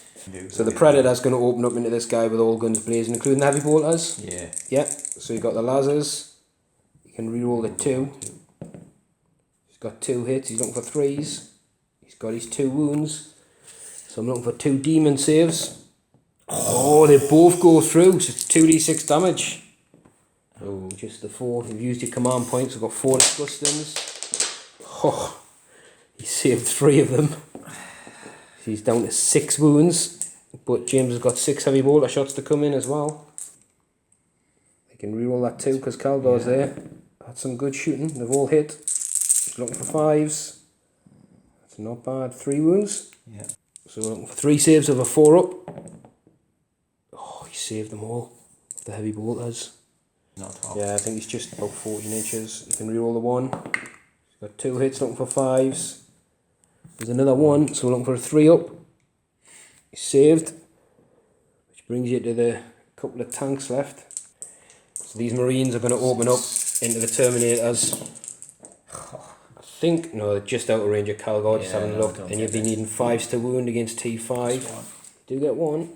So the Predator's going to open up into this guy with all guns blazing, including the heavy bolters. Yeah. Yep. So you got the lasers. You can reroll the 2. He's got 2 hits. He's looking for 3s. He's got his 2 wounds. So I'm looking for 2 demon saves. Oh, they both go through. So it's 2d6 damage. Oh, just the 4. You've used your command points. I've got 4 disgustings. Oh, he saved 3 of them. He's down to 6 wounds, but James has got 6 heavy bolter shots to come in as well. They can reroll that too because Calgar's there. That's some good shooting. They've all hit. He's looking for 5s. That's not bad. 3 wounds. Yeah. So we're looking for 3 saves of a 4-up. Oh, he saved them all. The heavy bolters. Not top. Yeah, I think he's just about 14 inches. You can reroll the 1. He's got 2 hits, looking for 5s. There's another 1, so we're looking for a 3-up. He's saved. Which brings you to the couple of tanks left. So these Marines are going to open up into the Terminators. I think, no, they're just out of range of Calgar, just having a look. And you'll be needing 5s to wound against T5. Do get 1.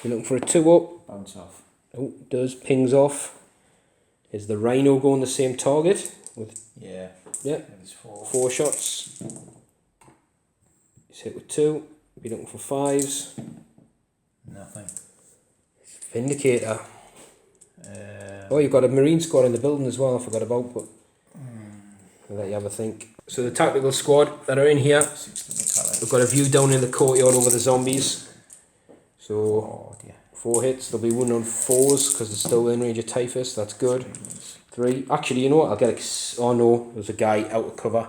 You're looking for a 2-up. Bounce off. Oh, does, pings off. Is the Rhino going the same target? With Yeah. Yeah, 4. 4 shots. He's hit with 2. Be looking for 5s. Nothing. Vindicator. Oh, you've got a Marine squad in the building as well, I forgot about, but I'll let you have a think. So the tactical squad that are in here, we've got a view down in the courtyard over the zombies. So, Oh dear. 4 hits, they'll be wounded on 4s because they're still in range of Typhus, that's good. 3. Actually, you know what, I'll get a... Oh no, there's a guy out of cover.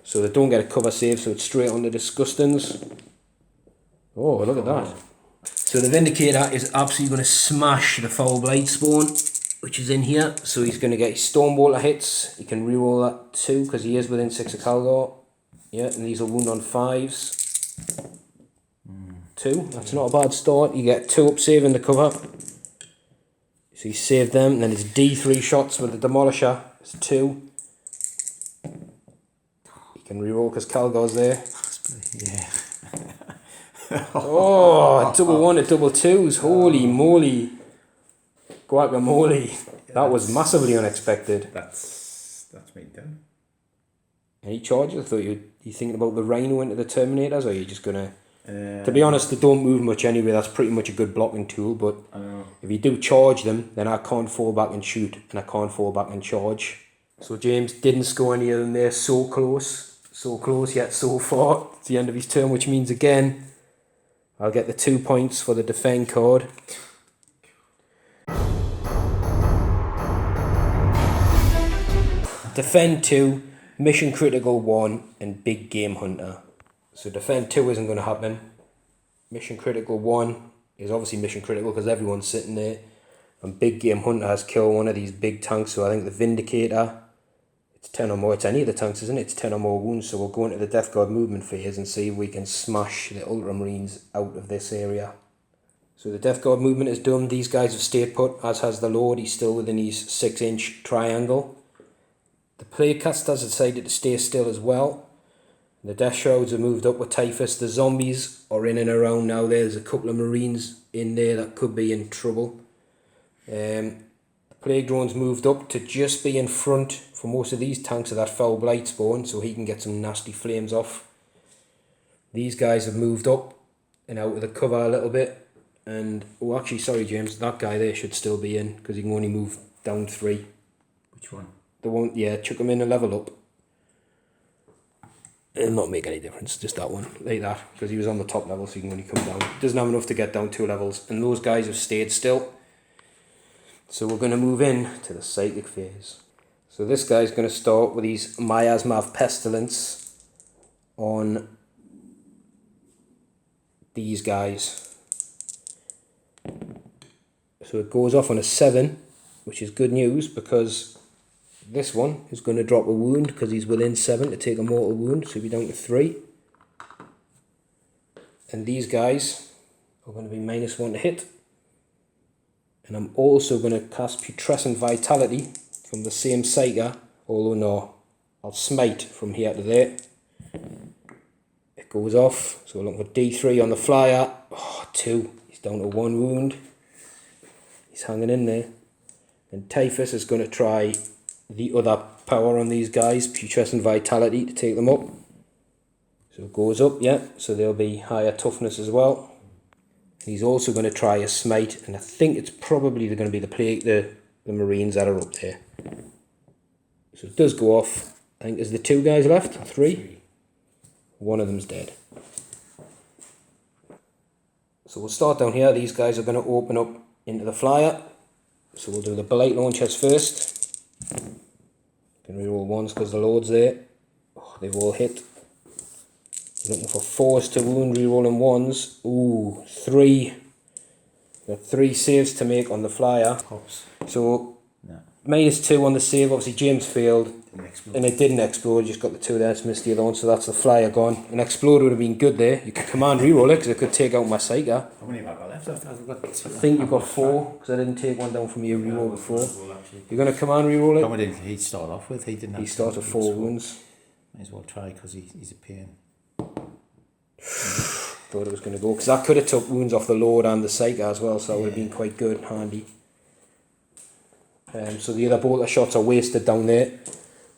So they don't get a cover save, so it's straight on the Disgustings. Oh, look at that. So the Vindicator is absolutely going to smash the Fellblade spawn, which is in here. So he's going to get his Stormbolter hits. He can reroll that 2 because he is within 6 of Calgar. Yeah, and these are wound on 5s. 2, that's not a bad start. You get 2 up save in the cover. So he saved them, and then his D3 shots with the Demolisher. It's 2. He can reroll because Calgar's there. Yeah. Oh, double 1 to double 2s. Holy moly. Guacamole. That was massively unexpected. That's me done. Any charges? I thought you thinking about the Rhino into the Terminators, or are you just going to... To be honest, they don't move much anyway. That's pretty much a good blocking tool, but I know. if you do charge them, then I can't fall back and shoot, and I can't fall back and charge. So James didn't score any of them there. So close yet so far. It's the end of his turn, which means again, I'll get the 2 points for the defend card. Defend 2, mission critical 1, and big game hunter. So defend 2 isn't going to happen. Mission critical 1 is obviously mission critical because everyone's sitting there. And big game hunter has killed one of these big tanks, so I think the Vindicator, it's 10 or more, it's any of the tanks, isn't it? It's 10 or more wounds, so we'll go into the Death Guard movement phase and see if we can smash the Ultramarines out of this area. So the Death Guard movement is done. These guys have stayed put, as has the Lord. He's still within his 6-inch triangle. The Plaguecast has decided to stay still as well. The Deathshrouds have moved up with Typhus. The zombies are in and around now. There's a couple of Marines in there that could be in trouble. The Plague Drone's moved up to just be in front for most of these tanks of that Fellblade spawn, so he can get some nasty flames off. These guys have moved up and out of the cover a little bit. And, oh actually, sorry James, that guy there should still be in, because he can only move down 3. Which one? The one, yeah, chuck him in a level up. It'll not make any difference, just that one, like that, because he was on the top level, so he can only come down. Doesn't have enough to get down 2 levels, and those guys have stayed still. So we're going to move in to the psychic phase. So this guy's going to start with his Miasma of Pestilence on these guys. So it goes off on a 7, which is good news because this one is going to drop a wound because he's within 7 to take a mortal wound, so he'll be down to 3. And these guys are going to be -1 to hit. And I'm also going to cast Putrescent Vitality from the same Psyker, although no, I'll smite from here to there. It goes off, so we're looking for D3 on the flyer. Oh, 2, he's down to 1 wound. He's hanging in there. And Typhus is going to try the other power on these guys, Putrescent Vitality, to take them up. So it goes up, yeah, so they'll be higher toughness as well. He's also going to try a smite, and I think it's probably going to be the Marines that are up there. So it does go off. I think there's the 2 guys left, 3. One of them's dead. So we'll start down here. These guys are going to open up into the flyer. So we'll do the Blight launchers first. Can reroll 1s because the Lord's there. Oh, they've all hit. Looking for 4s to wound, rerolling 1s. Ooh, 3. Got 3 saves to make on the flyer. Pops. So, No. -2 on the save. Obviously, James failed. And it didn't explode. Just got the 2 there. It's missed the other one. So that's the flyer gone. An explode would have been good there. You could command reroll it because it could take out my Psyker. How many have I got left? I've got 2. I think you've got 4 because I didn't take one down from your reroll before. You're going to command reroll How it? many did he start off with? He didn't have He started 4 wounds. Might as well try because he's a pain. Thought it was going to go because that could have took wounds off the Lord and the Psyker as well, so that would have been quite good, handy. So the other bolter shots are wasted down there.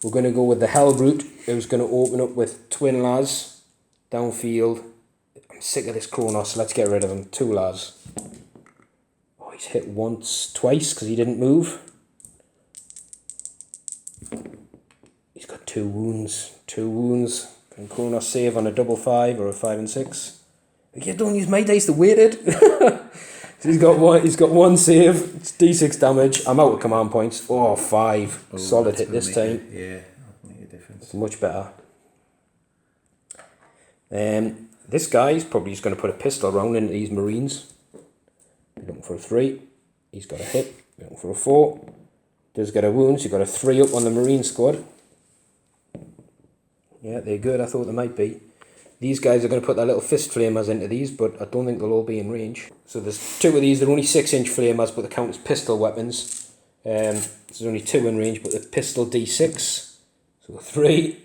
We're going to go with the Hellbrute, who's going to open up with twin Las downfield. I'm sick of this Kronos, let's get rid of him. 2 Las. Oh, he's hit twice because he didn't move. He's got 2 wounds. 2 wounds. Can Kronos save on a 5/5 or a 5 and 6? You don't use my dice to weight it. So he's got 1 save. It's D6 damage. I'm out of command points. Oh, 5. Oh, solid hit this time. Yeah, that'll make a difference. It's much better. This guy's probably just going to put a pistol round into these Marines. Looking for a 3. He's got a hit. Looking for a 4. Does get a wound. So you've got a 3 up on the Marine squad. Yeah, they're good. I thought they might be. These guys are going to put their little fist flamers into these, but I don't think they'll all be in range. So there's 2 of these. They're only 6-inch flamers, but they count as pistol weapons. There's only 2 in range, but the pistol D6. So 3.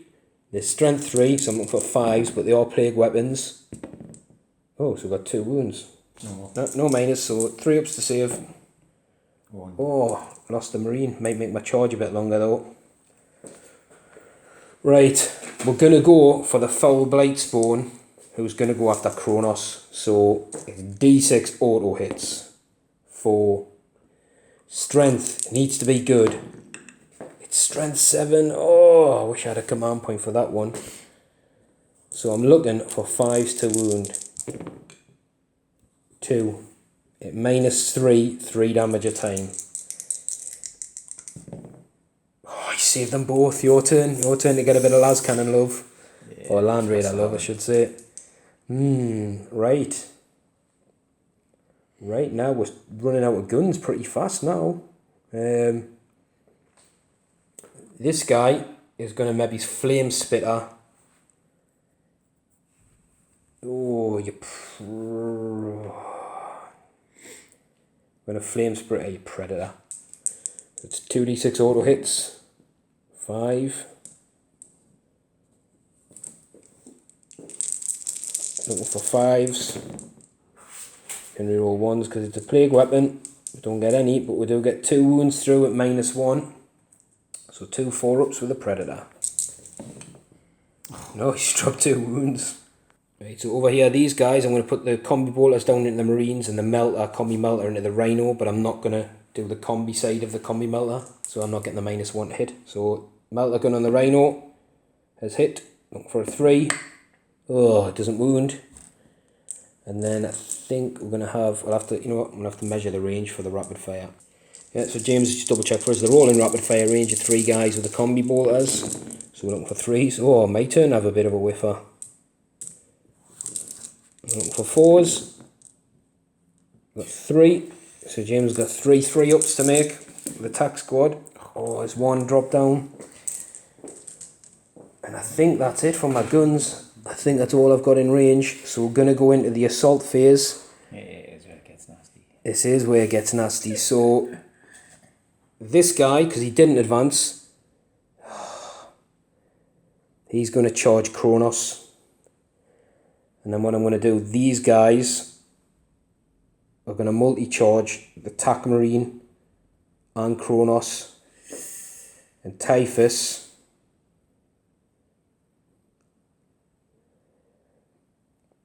There's strength 3, so I'm looking for 5s, but they are plague weapons. Oh, so we've got 2 wounds. No minus, so 3 ups to save. 1. Oh, lost the Marine. Might make my charge a bit longer though. Right, we're going to go for the Fellblade spawn, who's going to go after Kronos. So, it's D6 auto hits. 4. Strength needs to be good. It's strength 7. Oh, I wish I had a command point for that one. So I'm looking for 5s to wound. 2. It -3, 3 damage a time. Oh, I saved them both. Your turn to get a bit of las cannon, love. Yeah. or land raider love, I should say. Right. Right now we're running out of guns pretty fast now. This guy is going to maybe flame spitter. Oh, you. Going to flame spitter, you predator. It's 2d6 auto hits. 5. Looking for 5s. Can reroll 1s because it's a plague weapon. We don't get any, but we do get 2 wounds through at -1. So 2 4-ups with a predator. No, he's dropped 2 wounds. Right, so over here, these guys, I'm going to put the combi bolters down into the Marines and the combi melter into the Rhino, but I'm not going to do the combi side of the combi melter, so I'm not getting the -1 to hit. So melter gun on the Rhino has hit. Looking for a 3. Oh, it doesn't wound. And then I think we're going to have, I'll have to, you know what, I'm going to have to measure the range for the rapid fire. Yeah, so James just double check for us. They're all in rapid fire range of 3 guys with the combi bolters. So we're looking for 3s. Oh, my turn, have a bit of a whiffer. We're looking for 4s. Got 3. So James got 3 3-ups to make with attack squad. Oh, there's 1 drop down. And I think that's it for my guns. I think that's all I've got in range. So we're going to go into the assault phase. It is where it gets nasty. This is where it gets nasty. So this guy, because he didn't advance, he's going to charge Kronos. And then what I'm going to do, these guys are going to multi-charge the Tac Marine and Kronos. And Typhus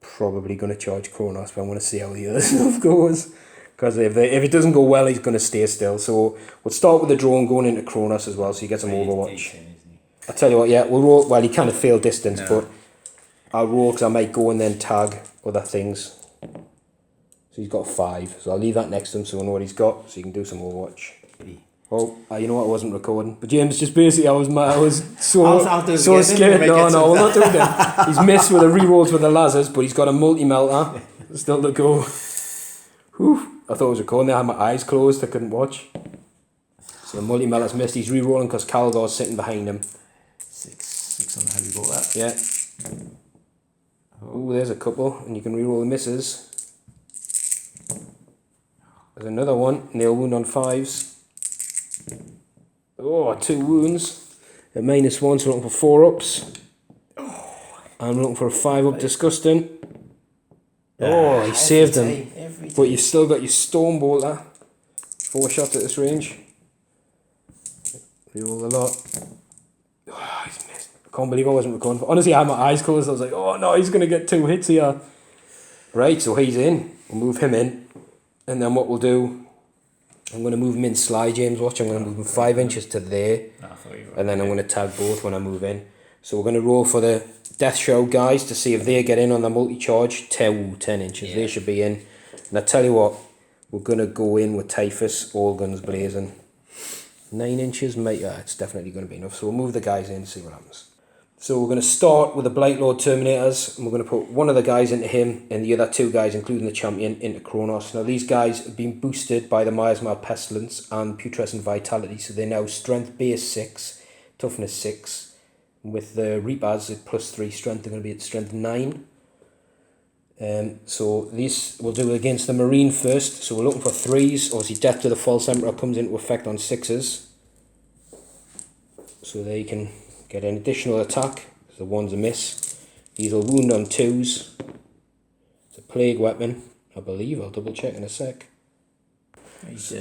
probably going to charge Kronos, but I'm going to see how the other stuff goes. Because if it doesn't go well, he's going to stay still. So we'll start with the drone going into Kronos as well, so you get some Overwatch. I'll tell you what, yeah, we'll roll. Well, he kind of failed distance, but I'll roll because I might go and then tag other things. So he's got 5. So I'll leave that next to him so I know what he's got, so you can do some Overwatch. Oh, you know what? I wasn't recording. But James, just basically, I was so so scared. No, we're not doing that. He's missed with the rerolls with the lasers, but he's got a multi-melter still to go. Whew. I thought I was recording. I had my eyes closed. I couldn't watch. So the multi-melter's missed. He's rerolling because Calgar's sitting behind him. 6 on the heavy bolter. Yeah. Oh, there's a couple, and you can reroll the misses. There's another one. Nail wound on 5s. Oh, 2 wounds. At -1, so we're looking for 4-ups. I'm looking for a 5-up disgusting. Oh, he saved him. But you've still got your storm bolter. 4 shots at this range. Reroll a lot. Oh, he's missed. I can't believe I wasn't recording. Honestly, I had my eyes closed. I was like, oh no, he's going to get 2 hits here. Right, so he's in. We'll move him in. And then what we'll do, I'm going to move him in slide, James. Watch, I'm going to move him 5 inches to there. And then I'm going to tag both when I move in. So we're going to roll for the Deathsrhoud guys to see if they get in on the multi-charge. 10 inches, they should be in. And I tell you what, we're going to go in with Typhus, all guns blazing. 9 inches, mate, yeah, it's definitely going to be enough. So we'll move the guys in and see what happens. So we're going to start with the Blightlord Terminators, and we're going to put one of the guys into him and the other 2 guys, including the champion, into Kronos. Now these guys have been boosted by the Miasma Pestilence and Putrescent Vitality, so they're now strength base 6, toughness 6. And with the Reapers at +3 strength, they're going to be at strength 9. So these we'll do against the Marine first. So we're looking for 3s. Obviously, Death to the False Emperor comes into effect on 6s. So they can get an additional attack. The 1's a miss. These will wound on 2s. It's a plague weapon, I believe. I'll double check in a sec.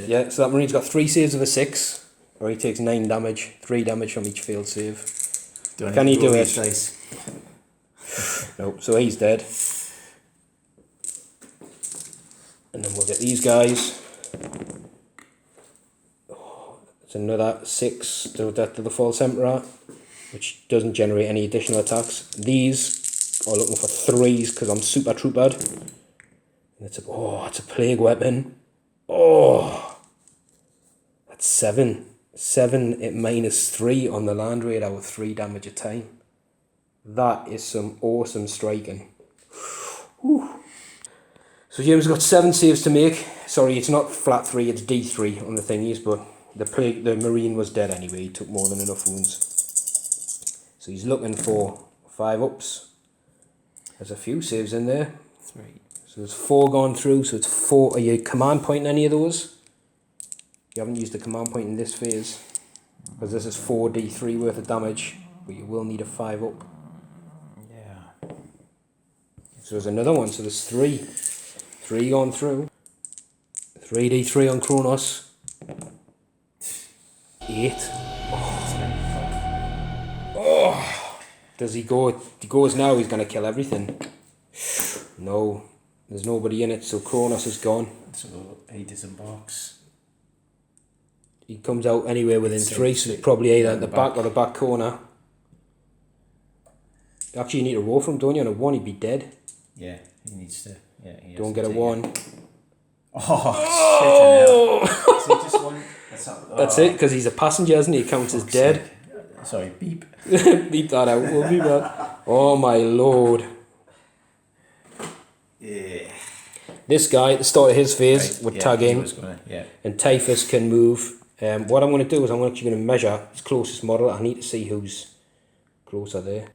Yeah, so that Marine's got 3 saves of a 6. Or he takes 9 damage. 3 damage from each failed save. Can he do it? Nope, so he's dead. And then we'll get these guys. Oh, it's another 6 to Death to the False Emperor, which doesn't generate any additional attacks. These are looking for 3s because I'm super troopered. And it's a plague weapon. Oh, that's 7. 7 at -3 on the Land Raider with 3 damage a time. That is some awesome striking. Whew. So James got 7 saves to make. Sorry, it's not flat 3, it's D3 on the thingies, but the Marine was dead anyway. He took more than enough wounds. So he's looking for 5 ups. There's a few saves in there. 3. So there's 4 gone through, so it's 4. Are you command pointing any of those? You haven't used the command point in this phase, because this is 4d3 worth of damage, but you will need a 5 up. Yeah. So there's another one, so there's 3. 3 gone through. 3d3 on Kronos. 8. Oh. Does he go? He goes now, he's going to kill everything. No, there's nobody in it, so Kronos is gone. So he disembarks. He comes out anywhere within 3, so it's probably either at the back or the back corner. Actually, you need a roll from him, don't you? On a 1, he'd be dead. Yeah, he needs to. Yeah, he don't get a 1. Oh, shit, hell. So just one. That's it, because he's a passenger, isn't he? He counts as dead. Sorry, beep. Beep that out, we'll beep that. Oh my lord. Yeah. This guy, at the start of his phase, would tag in, and Typhus can move. What I'm going to do is I'm actually going to measure his closest model. I need to see who's closer there.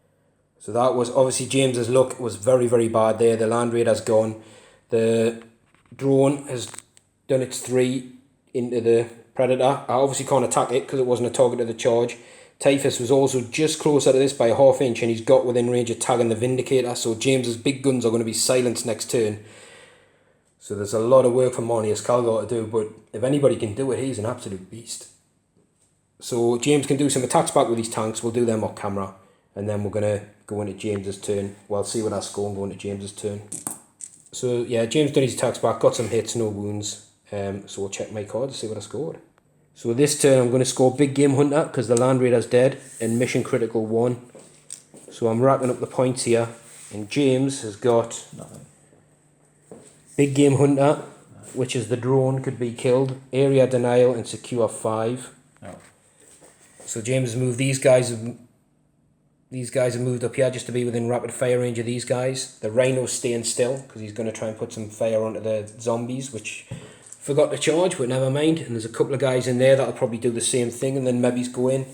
So that was, obviously James's luck was very, very bad there. The Land Raider's gone. The drone has done its 3 into the Predator. I obviously can't attack it because it wasn't a target of the charge. Typhus was also just closer to this by a half inch, and he's got within range of tagging the Vindicator, so James's big guns are going to be silenced next turn. So there's a lot of work for Marneus Calgar to do, but if anybody can do it, he's an absolute beast. So James can do some attacks back with his tanks. We'll do them off camera, and then we're going to go into James's turn. Well, see what I score and go into James's turn. So yeah, James done his attacks back, got some hits, no wounds. So we'll check my card to see what I scored. So this turn I'm going to score Big Game Hunter because the Land Raider's dead, and Mission Critical 1. So I'm racking up the points here, and James has got nothing. Big Game Hunter, which is the drone, could be killed, Area Denial, and Secure 5. No. So James has moved these guys. These guys have moved up here just to be within rapid fire range of these guys. The Rhino's staying still because he's going to try and put some fire onto the zombies, which forgot to charge, but never mind. And there's a couple of guys in there that'll probably do the same thing, and then maybe go in.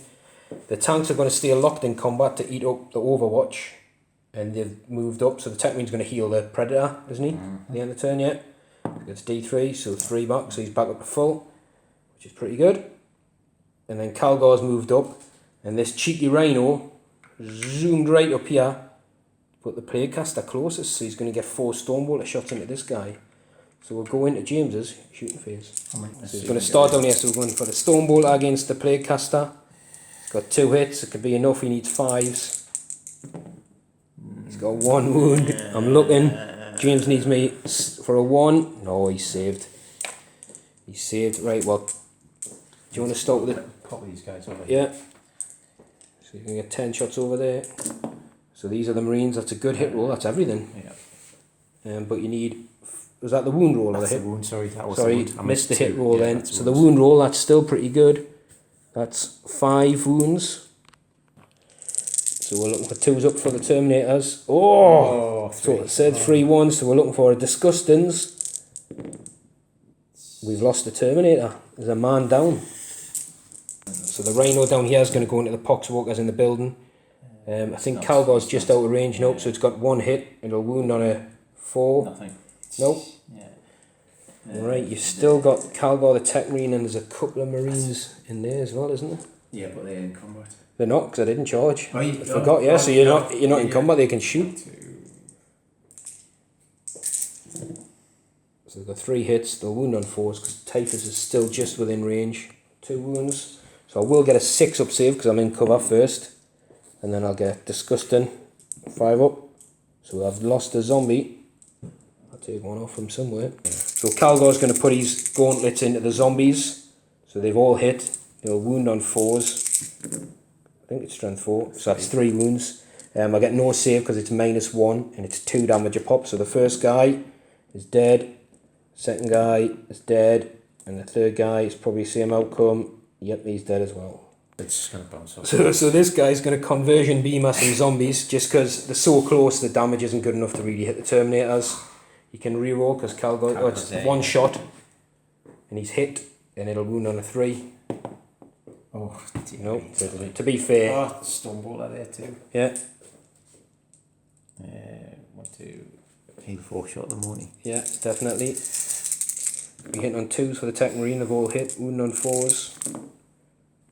The tanks are going to stay locked in combat to eat up the Overwatch, and they've moved up. So the Techmarine's going to heal the Predator, isn't he? At the end of the turn, yeah. It's D3, so 3 back, so he's back up to full, which is pretty good. And then Calgar's moved up, and this cheeky Rhino zoomed right up here, put the Plaguecaster closest, so he's going to get 4 Stormbolter shots into this guy. So we'll go into James's shooting phase. So he's going to start down here, so we're going for the Stormbolter against the Plaguecaster. He's got 2 hits, it could be enough, he needs 5s. He's got 1 wound, I'm looking. James needs me for a 1. No, he's saved. He's saved, right, well, do you want to start with it? Pop these guys over here. Yeah. So you can get 10 shots over there. So these are the Marines, that's a good hit roll, that's everything. Yeah. But you need, was that the wound roll or the hit? The wound, sorry, that was sorry, the wound. missed the hit roll then. So the wounds. wound roll, that's still pretty good. That's 5 wounds. So we're looking for 2s up for the Terminators. Oh! So it said 3 1s, so we're looking for a Disgustings. We've lost the Terminator. There's a man down. So the Rhino down here is going to go into the Poxwalkers in the building. I think Calgar's just out of range now, so it's got 1 hit. It'll wound on a 4. Nothing. Nope. Yeah. Right, you've still got Calgar the Techmarine, and there's a couple of Marines in there as well, isn't there? Yeah, but they're in combat. They're not, because I didn't charge. Oh, I forgot, yeah, so you're not in combat, they can shoot. So they've got 3 hits, they'll wound on 4s, because Typhus is still just within range. 2 wounds. So I will get a 6 up save, because I'm in cover first. And then I'll get Disgusting, 5 up. So I've lost a zombie. I'll take 1 off from somewhere. So Calgar's going to put his gauntlets into the zombies. So they've all hit. They'll wound on 4s. I think it's strength 4. So that's 3 wounds. I get no save because it's -1 and it's 2 damage a pop. So the first guy is dead. Second guy is dead. And the third guy is probably the same outcome. Yep, he's dead as well. It's just going to bounce off. So this guy's going to conversion beam us some zombies just because they're so close the damage isn't good enough to really hit the Terminators. You can reroll because Calgar, it's one shot and he's hit and it'll wound on a 3. Oh, no, to be fair. Oh, Stonebolter there too. Yeah. 1, 2, he'll 4 shot them, won't he? Yeah, definitely. Be hitting on 2s for the Tech Marine, they've all hit, wound on 4s.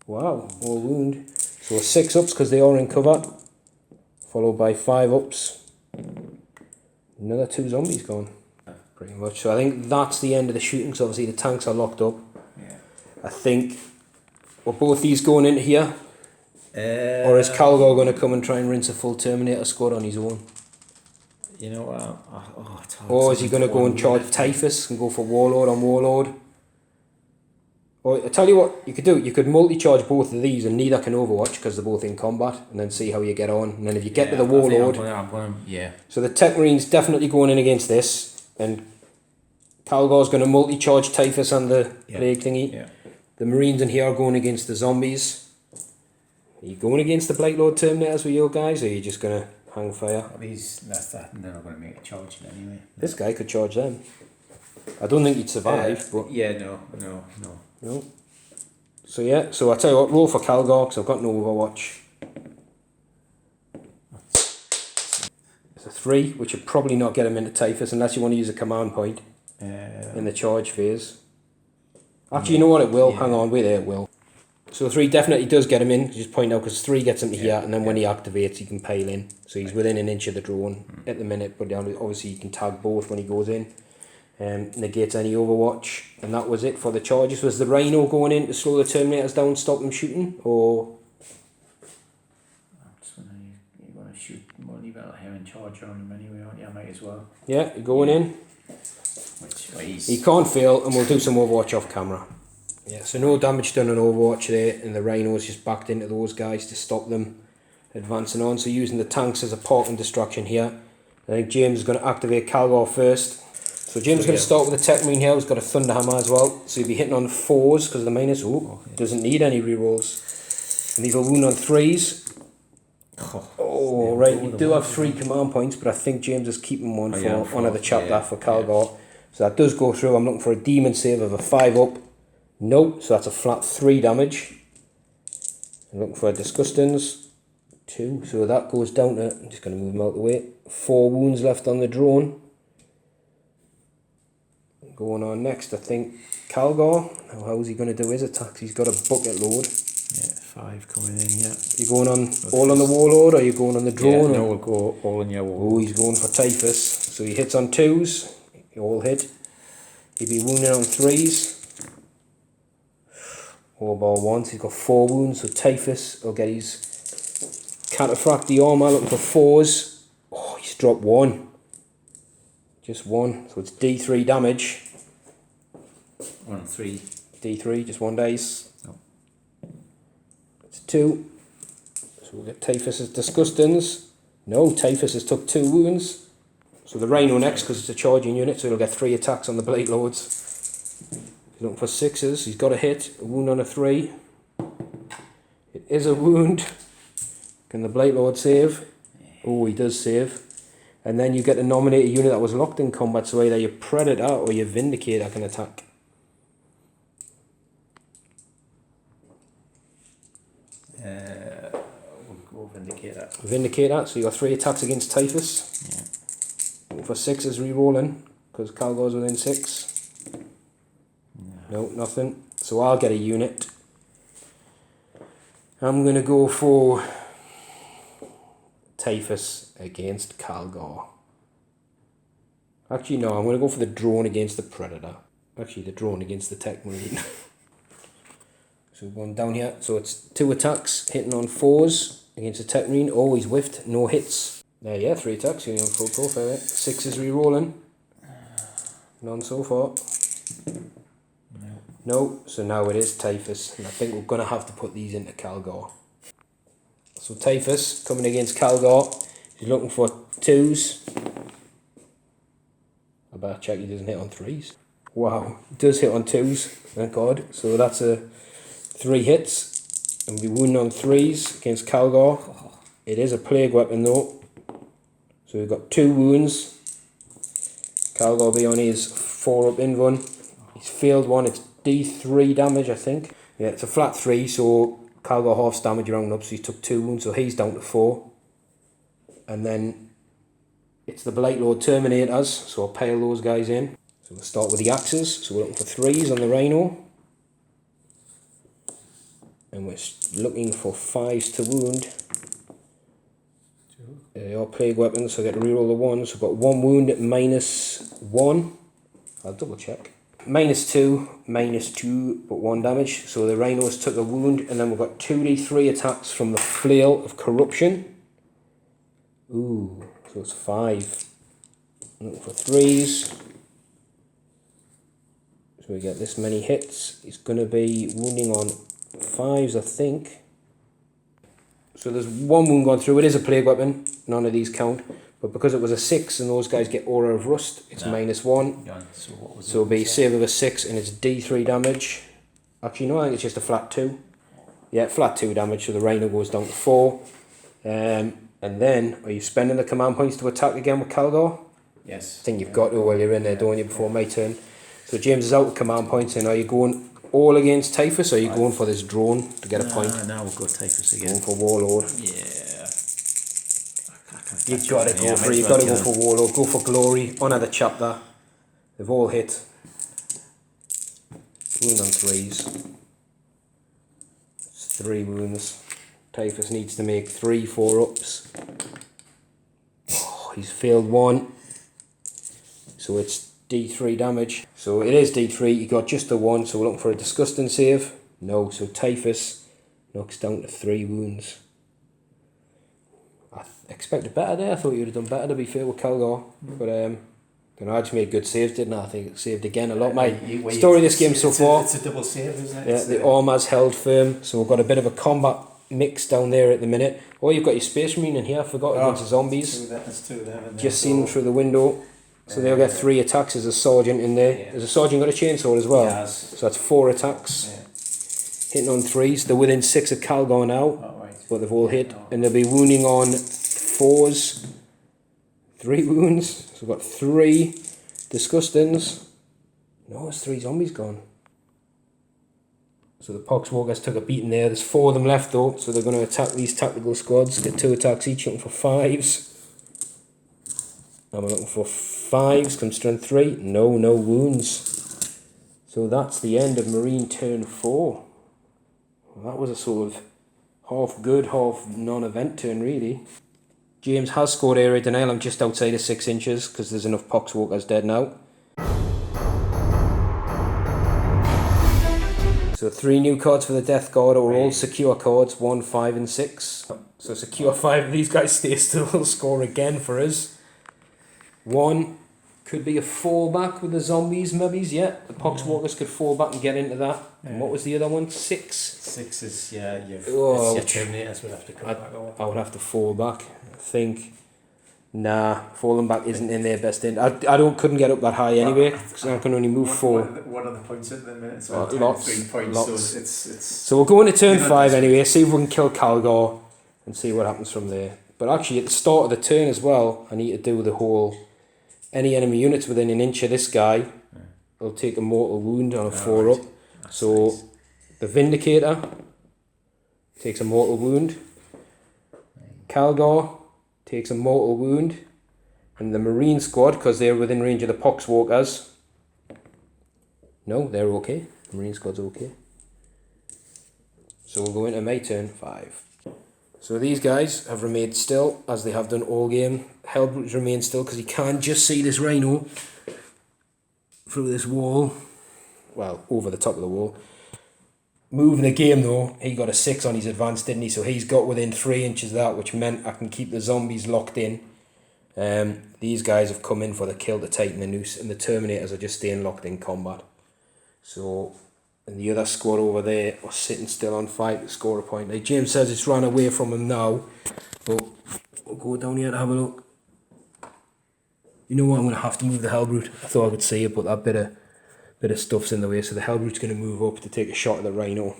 Wow, all wound. So 6 ups because they are in cover, followed by 5 ups. Another 2 zombies gone, pretty much. So I think that's the end of the shooting, because obviously the tanks are locked up. Yeah. I think, were both these going into here? Or is Calgar going to come and try and rinse a full Terminator squad on his own? You know what? Or is he going to go and charge Typhus and go for Warlord on Warlord? Or I tell you what you could do, you could multi-charge both of these and neither can Overwatch because they're both in combat, and then see how you get on. And then if you get to the Warlord... yeah. So the Tech Marine's definitely going in against this, and Calgar's going to multi-charge Typhus and the Plague thingy. Yeah. The Marines in here are going against the zombies. Are you going against the Blight Lord Terminators with your guys, or are you just going to hang fire? That's that, and they're not going to make a charge anyway. This guy could charge them. I don't think he'd survive, but... Yeah, no. No. So yeah, so I tell you what, roll for Calgar because I've got no Overwatch. It's a 3, which would probably not get him into Typhus unless you want to use a command point in the charge phase. Actually, you know what, it will. Hang on, wait there, it will. So 3 definitely does get him in, just point out, because 3 gets him to here, and then when he activates, he can pile in. So he's within an inch of the drone at the minute, but obviously you can tag both when he goes in. Negates any Overwatch, and that was it for the charges. Was the Rhino going in to slow the Terminators down, stop them shooting, or? You're going to shoot more, leave out here and charge on him anyway, aren't you? I might as well. Yeah, you're going in. He can't fail, and we'll do some Overwatch off camera. Yeah, so no damage done on Overwatch there, and the Rhino's just backed into those guys to stop them advancing on. So using the tanks as a parking distraction here. I think James is going to activate Calgar first. So James is going to start with the Tech Marine here, who's got a Thunderhammer as well. So he'll be hitting on 4s because of the menace. Doesn't need any rerolls. And these will wound on 3s. Right, you do have 3 command points, but I think James is keeping one for one of the chapter for Calgar. So that does go through. I'm looking for a demon save of a 5 up. Nope, so that's a flat 3 damage. I'm looking for a Disgustings. 2, so that goes down to, I'm just going to move him out of the way. 4 wounds left on the drone. Going on next, I think Calgar. How's he going to do his attacks? He's got a bucket load. Yeah, 5 coming in, yeah. You going on all on the Warlord, or are you going on the drone? Yeah, no, we'll go all on your Warlord. Oh, he's going for Typhus. So he hits on 2s. He all hit. He'd be wounded on 3s. All bar 1s. He's got 4 wounds, so Typhus will get his Cataphract the armor, looking for 4s. Oh, he's dropped 1. Just 1, so it's D3 damage. 1 3. D3, just 1 dice. No. It's 2. So we'll get Typhus's Disgustings. No, Typhus has took 2 wounds. So the Rhino next, because it's a charging unit, so he'll get 3 attacks on the Blight Lords. He's looking for 6s. He's got a hit, a wound on a 3. It is a wound. Can the Blight Lord save? Oh, he does save. And then you get to nominate a unit that was locked in combat, so either your Predator or your Vindicator can attack. We'll go Vindicator. Vindicator, so you got 3 attacks against Typhus. Yeah. Looking for 6s re-rolling, because Calgar's within 6. No, nothing. So I'll get a unit. I'm going to go for Typhus against Calgar. Actually, no, I'm going to go for the drone against the Predator. Actually, the drone against the Tech Marine. So going down here. So it's 2 attacks, hitting on 4s against the Tech Marine. Oh, he's whiffed. No hits. There, yeah, 3 attacks. You're on full profile. 6s re-rolling. None so far. No, so now it is Typhus. And I think we're going to have to put these into Calgar. So Typhus coming against Calgar. He's looking for 2s. I better check he doesn't hit on 3s. Wow, he does hit on 2s, thank God. So that's a 3 hits. And we'll be wounding on 3s against Calgar. It is a plague weapon though. So we've got 2 wounds. Calgar will be on his 4-up invuln. He's failed one, it's D3 damage I think. Yeah, it's a flat 3, so Calgar halves damage round up, so he took 2 wounds, so he's down to 4. And then it's the Blight Lord Terminators, so I'll pile those guys in. So we'll start with the axes, so we're looking for 3s on the Rhino. And we're looking for 5s to wound. They are plague weapons, so I get to reroll the 1s. So I've got 1 wound at -1. I'll double check. -2, -2, but 1 damage. So the Rhinos took a wound, and then we've got 2d3 attacks from the Flail of Corruption. Ooh, so it's 5. I'm looking for 3s. So we get this many hits. He's going to be wounding on 5s, I think. So there's 1 wound gone through. It is a plague weapon. None of these count. But because it was a 6 and those guys get Aura of Rust, it's -1. So it'll be save of a 6 and it's D3 damage. Actually, no, I think it's just a flat 2. Yeah, flat 2 damage, so the Rhino goes down to 4. And then, are you spending the command points to attack again with Calgar? Yes. I think you've got to while you're in there, don't you, before my turn. So James is out with command points, and are you going all against Typhus, or are you going for this drone to get a point? No, we'll go Typhus again. Going for Warlord. Yeah. You've got to go for it. You've got to go for Warlord. Go for Glory. Honour the chapter. They've all hit. Wound on 3s. It's 3 wounds. Typhus needs to make 3 4-ups. Oh, he's failed 1. So it's D3 damage. So it is D3. You got just the 1. So we're looking for a disgusting save. No. So Typhus knocks down to 3 wounds. I expected better there. I thought you'd have done better, to be fair, with Calgar. But I just made good saves, didn't I? I think it saved again a lot. My story of this game so far. It's a double save, isn't it? Yeah, the armor's held firm. So we've got a bit of a combat mix down there at the minute. Oh, you've got your Space Marine in here. I forgot against the zombies. There's 2 of them. Just seen them through the window. So they'll get 3 attacks. There's a sergeant in there. Yeah. There's a sergeant got a chainsaw as well. Yes. So that's 4 attacks. Yeah. Hitting on 3s. They're within 6 of Calgar now. Oh, right. But they've all hit. And they'll be wounding on 4s. 3 wounds. So we've got 3 disgustings. No, it's 3 zombies gone. So the Poxwalkers took a beating there. There's 4 of them left though. So they're going to attack these tactical squads. Get 2 attacks each, looking for 5s. And we're looking for 5s, come strength 3. No wounds. So that's the end of Marine turn 4. Well, that was a sort of half good, half non-event turn really. James has scored area denial. I'm just outside of 6 inches because there's enough Poxwalkers dead now. So 3 new cards for the Death Guard are all secure cards, 1, 5 and 6. So secure 5 of these guys stay still, will score again for us. 1 could be a fallback with the zombies, maybe, yeah. The Poxwalkers could fall back and get into that. Yeah. And what was the other one? 6? 6 is, yeah, your Terminators would have to come back. I would have to fall back, I think. Nah, falling back isn't in their best end. I couldn't get up that high anyway, because I can only move 4. What are the points at the minute? So lots. 3 points, lots. so it's... So we'll go into turn 5 anyway, see if we can kill Calgar, and see what happens from there. But actually, at the start of the turn as well, I need to do the whole... Any enemy units within an inch of this guy will take a mortal wound on a 4-up. Right. So nice. The Vindicator takes a mortal wound. Calgar takes a mortal wound. And the Marine squad, because they're within range of the Poxwalkers. No, they're okay. The Marine squad's okay. So we'll go into my turn 5. So these guys have remained still, as they have done all game. Hellbrook's remained still because he can't just see this Rhino through this wall. Well, over the top of the wall. Moving the game though, he got a 6 on his advance, didn't he? So he's got within 3 inches of that, which meant I can keep the zombies locked in. These guys have come in for the kill to tighten the noose, and the Terminators are just staying locked in combat. So... And the other squad over there are sitting still on 5 to score a point. Like James says, it's run away from him now. But we'll go down here and have a look. You know what? I'm going to have to move the Hellbrute. I thought I could see it, but that bit of stuff's in the way. So the Hellbrute's going to move up to take a shot at the Rhino.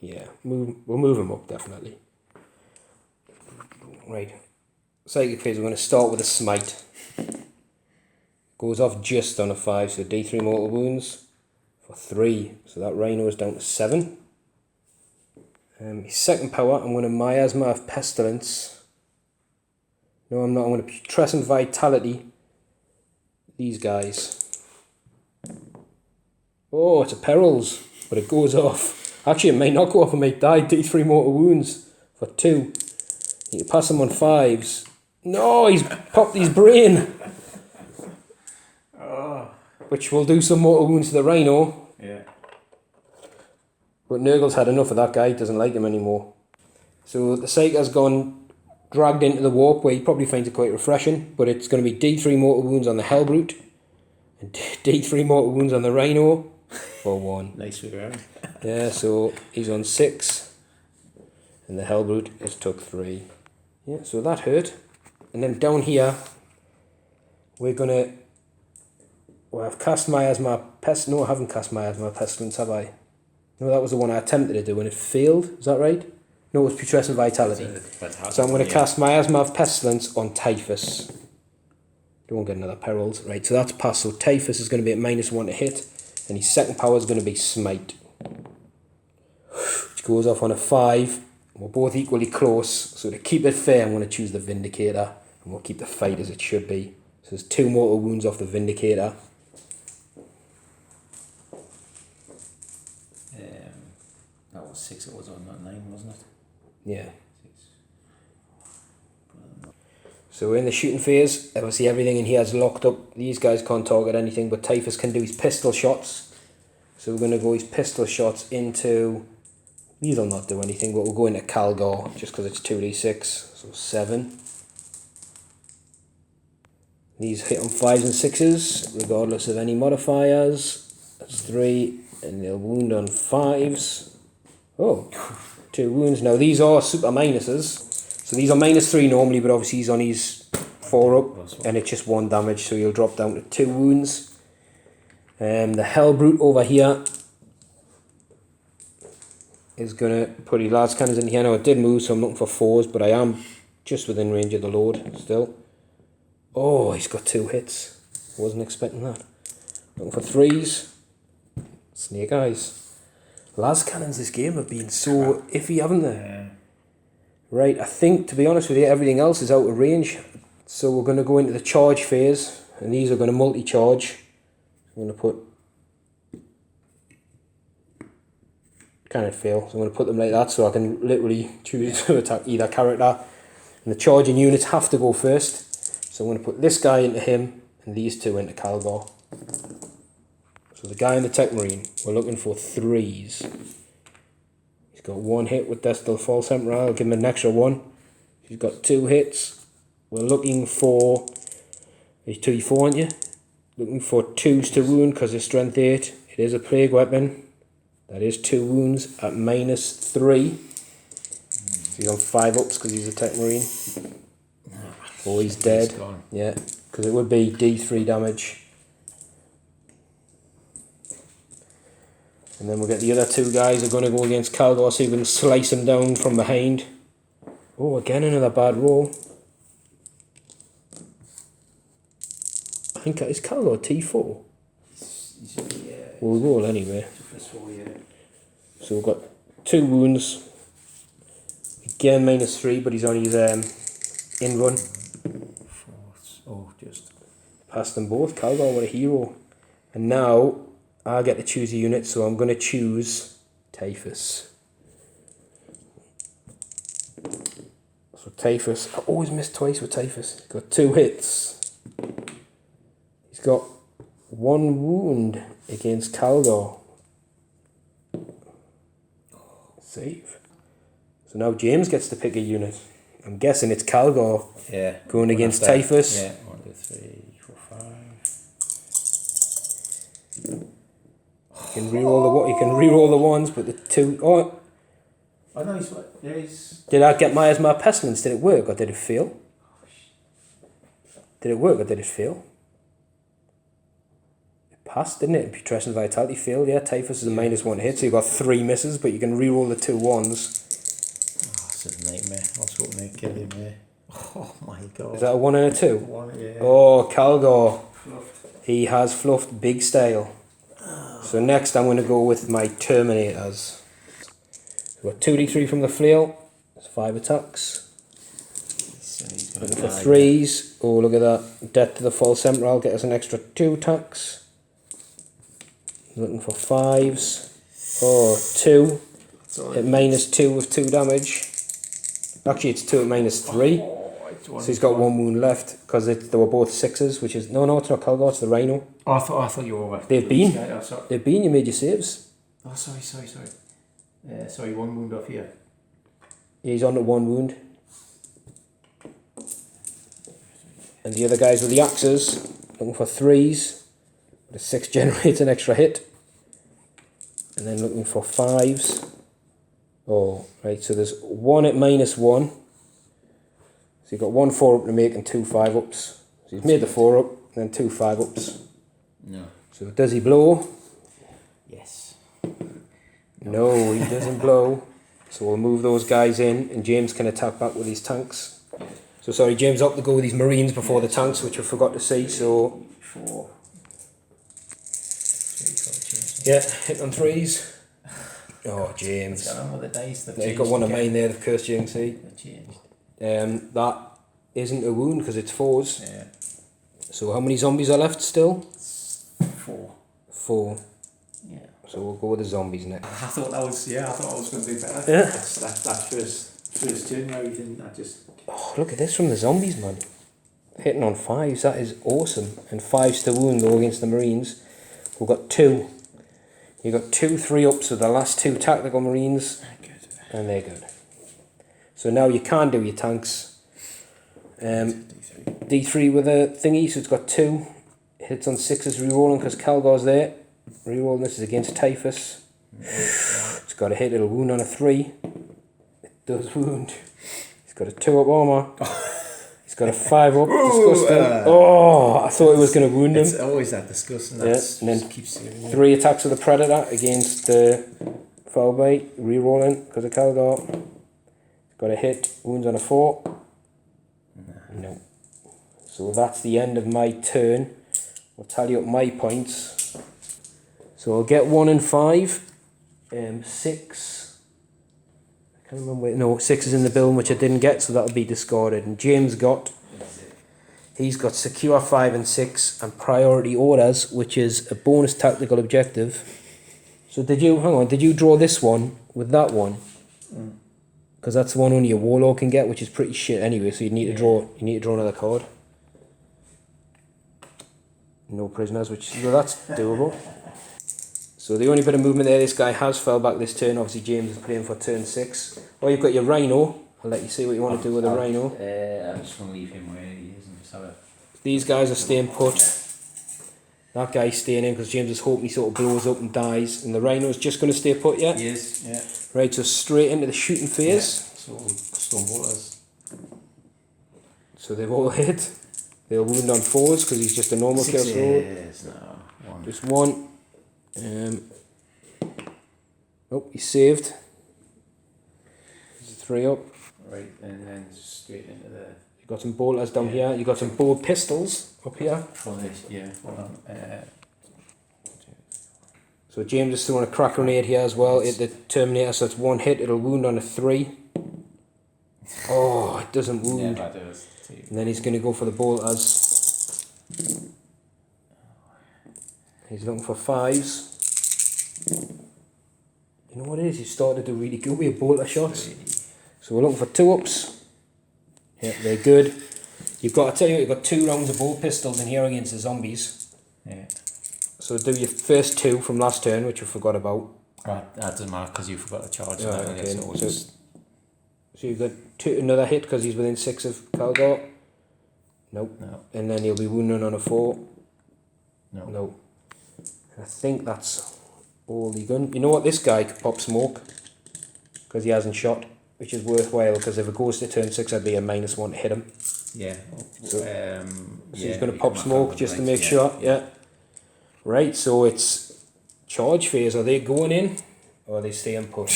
Yeah, we'll move him up, definitely. Right. Psychic phase, we're going to start with a smite. Goes off just on a 5, so D3 mortal wounds for 3. So that Rhino is down to 7. His second power, I'm going to Miasma of Pestilence. No, I'm not. I'm going to Putrescent Vitality. These guys. Oh, it's a Perils, but it goes off. Actually, it may not go off and may die. D3 mortal wounds for 2. You can pass him on 5s. No, he's popped his brain. Which will do some mortal wounds to the Rhino. Yeah. But Nurgle's had enough of that guy. He doesn't like him anymore. So the Psyker's gone dragged into the warp, where he probably finds it quite refreshing. But it's going to be D3 mortal wounds on the Hellbrute. And D3 mortal wounds on the Rhino for 1. Nice figure out. Yeah, so he's on 6. And the Hellbrute has took 3. Yeah, so that hurt. And then down here, we're going to... Well, I've cast Miasma Pestilence. No, I haven't cast Miasma Pestilence, have I? No, that was the one I attempted to do and it failed. Is that right? No, it was Putrescent Vitality. So I'm going to cast Miasma of Pestilence on Typhus. Don't get another Perils. Right, so that's passed. So Typhus is going to be at -1 to hit. And his second power is going to be Smite. Which goes off on a 5. We're both equally close. So to keep it fair, I'm going to choose the Vindicator. And we'll keep the fight as it should be. So there's 2 mortal wounds off the Vindicator. That was 6 it was on, not 9, wasn't it? Yeah. 6. So we're in the shooting phase. Obviously everything in here is locked up. These guys can't target anything, but Typhus can do his pistol shots. So we're going to go his pistol shots into... These will not do anything, but we'll go into Calgar, just because it's 2d6. So 7. These hit on 5s and 6s, regardless of any modifiers. That's 3, and they'll wound on 5s. Oh, 2 wounds. Now these are super minuses. So these are -3 normally, but obviously he's on his 4 up, and it's just 1 damage, so he'll drop down to 2 wounds. The Hellbrute over here is going to put his large cannons in here. Now it did move, so I'm looking for 4s, but I am just within range of the Lord still. Oh, he's got 2 hits. Wasn't expecting that. Looking for 3s. Snake eyes. Las cannons this game have been so iffy, haven't they? Yeah. Right, I think, to be honest with you, everything else is out of range. So we're going to go into the charge phase, and these are going to multi-charge. I'm going to put... Can it fail? So I'm going to put them like that, so I can literally choose to attack either character. And the charging units have to go first. So I'm going to put this guy into him, and these 2 into Calgar. So the guy in the Tech Marine, we're looking for 3s. He's got 1 hit with Destal False Emperor. I'll give him an extra 1. He's got 2 hits. We're looking for... He's 2d4, aren't you? Looking for 2s to wound because of strength 8. It is a plague weapon. That is 2 wounds at -3. So he's on 5 ups because he's a Tech Marine. Oh, he's dead. Yeah, because it would be D3 damage. And then we'll get the other 2 guys are going to go against Calgar, so you can slice him down from behind. Oh, again another bad roll. I think it's Calgar T4. We'll roll anyway. So we've got 2 wounds. Again -3, but he's on his in run. Oh, just Passed them both. Calgar, what a hero. And now I get to choose a unit, so I'm going to choose Typhus. So Typhus, I always miss twice with Typhus. He's got 2 hits. He's got 1 wound against Calgar. Save. So now James gets to pick a unit. I'm guessing it's Calgar. yeah. Going against Typhus. Yeah, 1, 2, 3, 4, 5. You can reroll the ones, but the 2. Oh, Oh no, he's what? Yeah, he's. did I get Miasma Pestilence? Did it work or did it fail? Did it work or did it fail? It passed, didn't it? Putrescent Vitality failed, yeah. Typhus is a -1 hit, so you've got 3 misses, but you can re-roll the 2 ones. Oh, it's a nightmare. I was hoping they'd kill him there. Oh my god. Is that a 1 and a 2? One, yeah. Oh, Calgar. Fluffed. He has fluffed big style. So next I'm going to go with my Terminators. We've got 2d3 from the flail. That's 5 attacks. Looking for 3s. Oh, look at that. Death to the False Emperor. I'll get us an extra 2 attacks. Looking for 5s. Oh, 2. Hit -2 with 2 damage. Actually, it's 2 at -3. So he's got 1 wound left because they were both 6s, which is no, it's not Calgar, it's the Rhino. Oh, I thought you were. They've been. Oh, sorry. They've been. You made your saves. Oh, sorry. Sorry, 1 wound off here. He's on to 1 wound. And the other guys with the axes, looking for 3s. The 6 generates an extra hit. And then looking for 5s. Oh, right, so there's 1 at -1. So you've got 1 4-up to make and 2 5-ups. So he's made the 4-up and then 2 5-ups. No. So does he blow? Yes. No, he doesn't blow. So we'll move those guys in and James can attack back with his tanks. So sorry, James opted to go with these Marines before the tanks, which I forgot to see, so... 4. Yeah, hit on 3s. Oh, James. What's going on with the dice? You've got one of mine there, the cursed GNC. They've changed. That isn't a wound because it's 4s. Yeah. So how many zombies are left still? 4. 4. Yeah. So we'll go with the zombies next. I thought I was going to do better. Yeah. That first turn and everything, I just... Oh, look at this from the zombies, man. Hitting on 5s, that is awesome. And 5s to wound though against the Marines. We've got 2. You've got 2 3-ups with the last 2 tactical Marines. Good. And they're good. So now you can do your tanks. D3 with a thingy, so it's got 2. Hits on 6s rerolling because Calgar's there. Rerolling this is against Typhus. It's got a hit, it'll wound on a 3. It does wound. He's got a 2-up armour. He's got a 5-up. Disgusting. Oh, I thought it was going to wound him. It's always that disgusting. Yeah, and then 3 attacks of the Predator against the Fellblade. Rerolling because of Calgar. He's got a hit, wounds on a 4. No. So that's the end of my turn. I'll tally up my points. So I'll get 1 and 5. 6. I can't remember. No, 6 is in the building, which I didn't get, so that'll be discarded. And James he's got secure 5 and 6 and priority orders, which is a bonus tactical objective. So did you draw this one with that one? Because that's the one only a warlord can get, which is pretty shit anyway. So you need to draw another card. No prisoners, well, that's doable. So the only bit of movement there this guy has fell back this turn. Obviously James is playing for turn 6. Or you've got your Rhino. I'll let you see what you want to do with the Rhino. I'm just going to leave him where he is and just have a... These guys are staying put. That guy's staying in because James is hoping he sort of blows up and dies. And the Rhino's just going to stay put, yeah? He is, yeah. Right, so straight into the shooting phase. Yeah. So Stonebolters. So they've all hit. They'll wound on 4s because he's just a normal kill roll. No, 1. Just 1. Oh, he's saved. He's a 3-up. Right, and then straight into the... You've got some bolters down here. You've got some bold pistols up here. Hold on. So James is throwing a crack grenade here as well. Hit the Terminator, so it's 1 hit. It'll wound on a 3. Oh, it doesn't wound. Yeah, that does. And then he's going to go for the bolters. He's looking for 5s. You know what it is? He's started to do really good with bolter shots. So we're looking for 2-ups. Yeah, they're good. You've got, I tell you what, you've got 2 rounds of bolt pistols in here against the zombies. Yeah. So do your first 2 from last turn, which you forgot about. Right, that doesn't matter because you forgot to charge. Right, that, okay. so So you've got another hit because he's within 6 of Calgar. Nope. No. And then he'll be wounded on a 4. No. No. I think that's all the gun. You know what? This guy could pop smoke because he hasn't shot, which is worthwhile because if it goes to turn 6, I'd be a -1 to hit him. Yeah. So he's going to pop smoke just to make sure. Yeah. Right, so it's charge phase. Are they going in or are they staying put?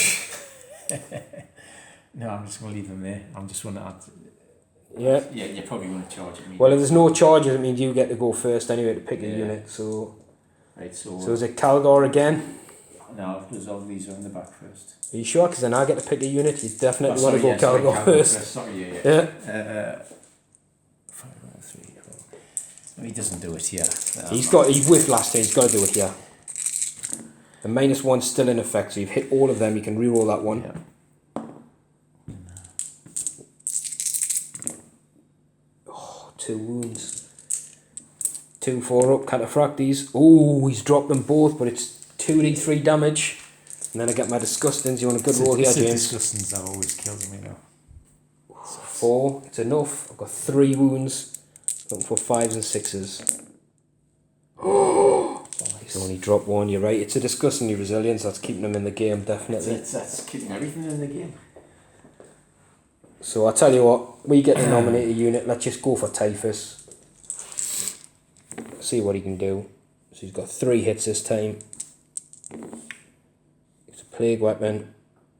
No, I'm just going to leave them there. I'm just going to add. Yeah. Yeah, you're probably going to charge it. Well, if there's no charges, it means you get to go first anyway to pick a unit. So, right, so is it Calgar again? No, because all these are in the back first. Are you sure? Because then I get to pick a unit. You definitely want to go Calgar first. Sorry, Yeah. 5, 3, 4. No, he doesn't do it here. He whiffed last time. He's got to do it here. The -1's still in effect, so you've hit all of them. You can re-roll that one. Yeah. Oh, 2 wounds. 2 4-up cataphractes. Oh, he's dropped them both, but it's 2d3 damage. And then I get my disgustings. You want a good roll here, James? Disgustings have always killed me now. 4. It's enough. I've got 3 wounds. Looking for 5s and 6s. Oh, he's only dropped 1. You're right. It's a disgustingly resilience. That's keeping him in the game, definitely. That's keeping everything in the game. So I'll tell you what. We get to nominate a unit. Let's just go for Typhus. See what he can do. So he's got 3 hits this time. It's a plague weapon.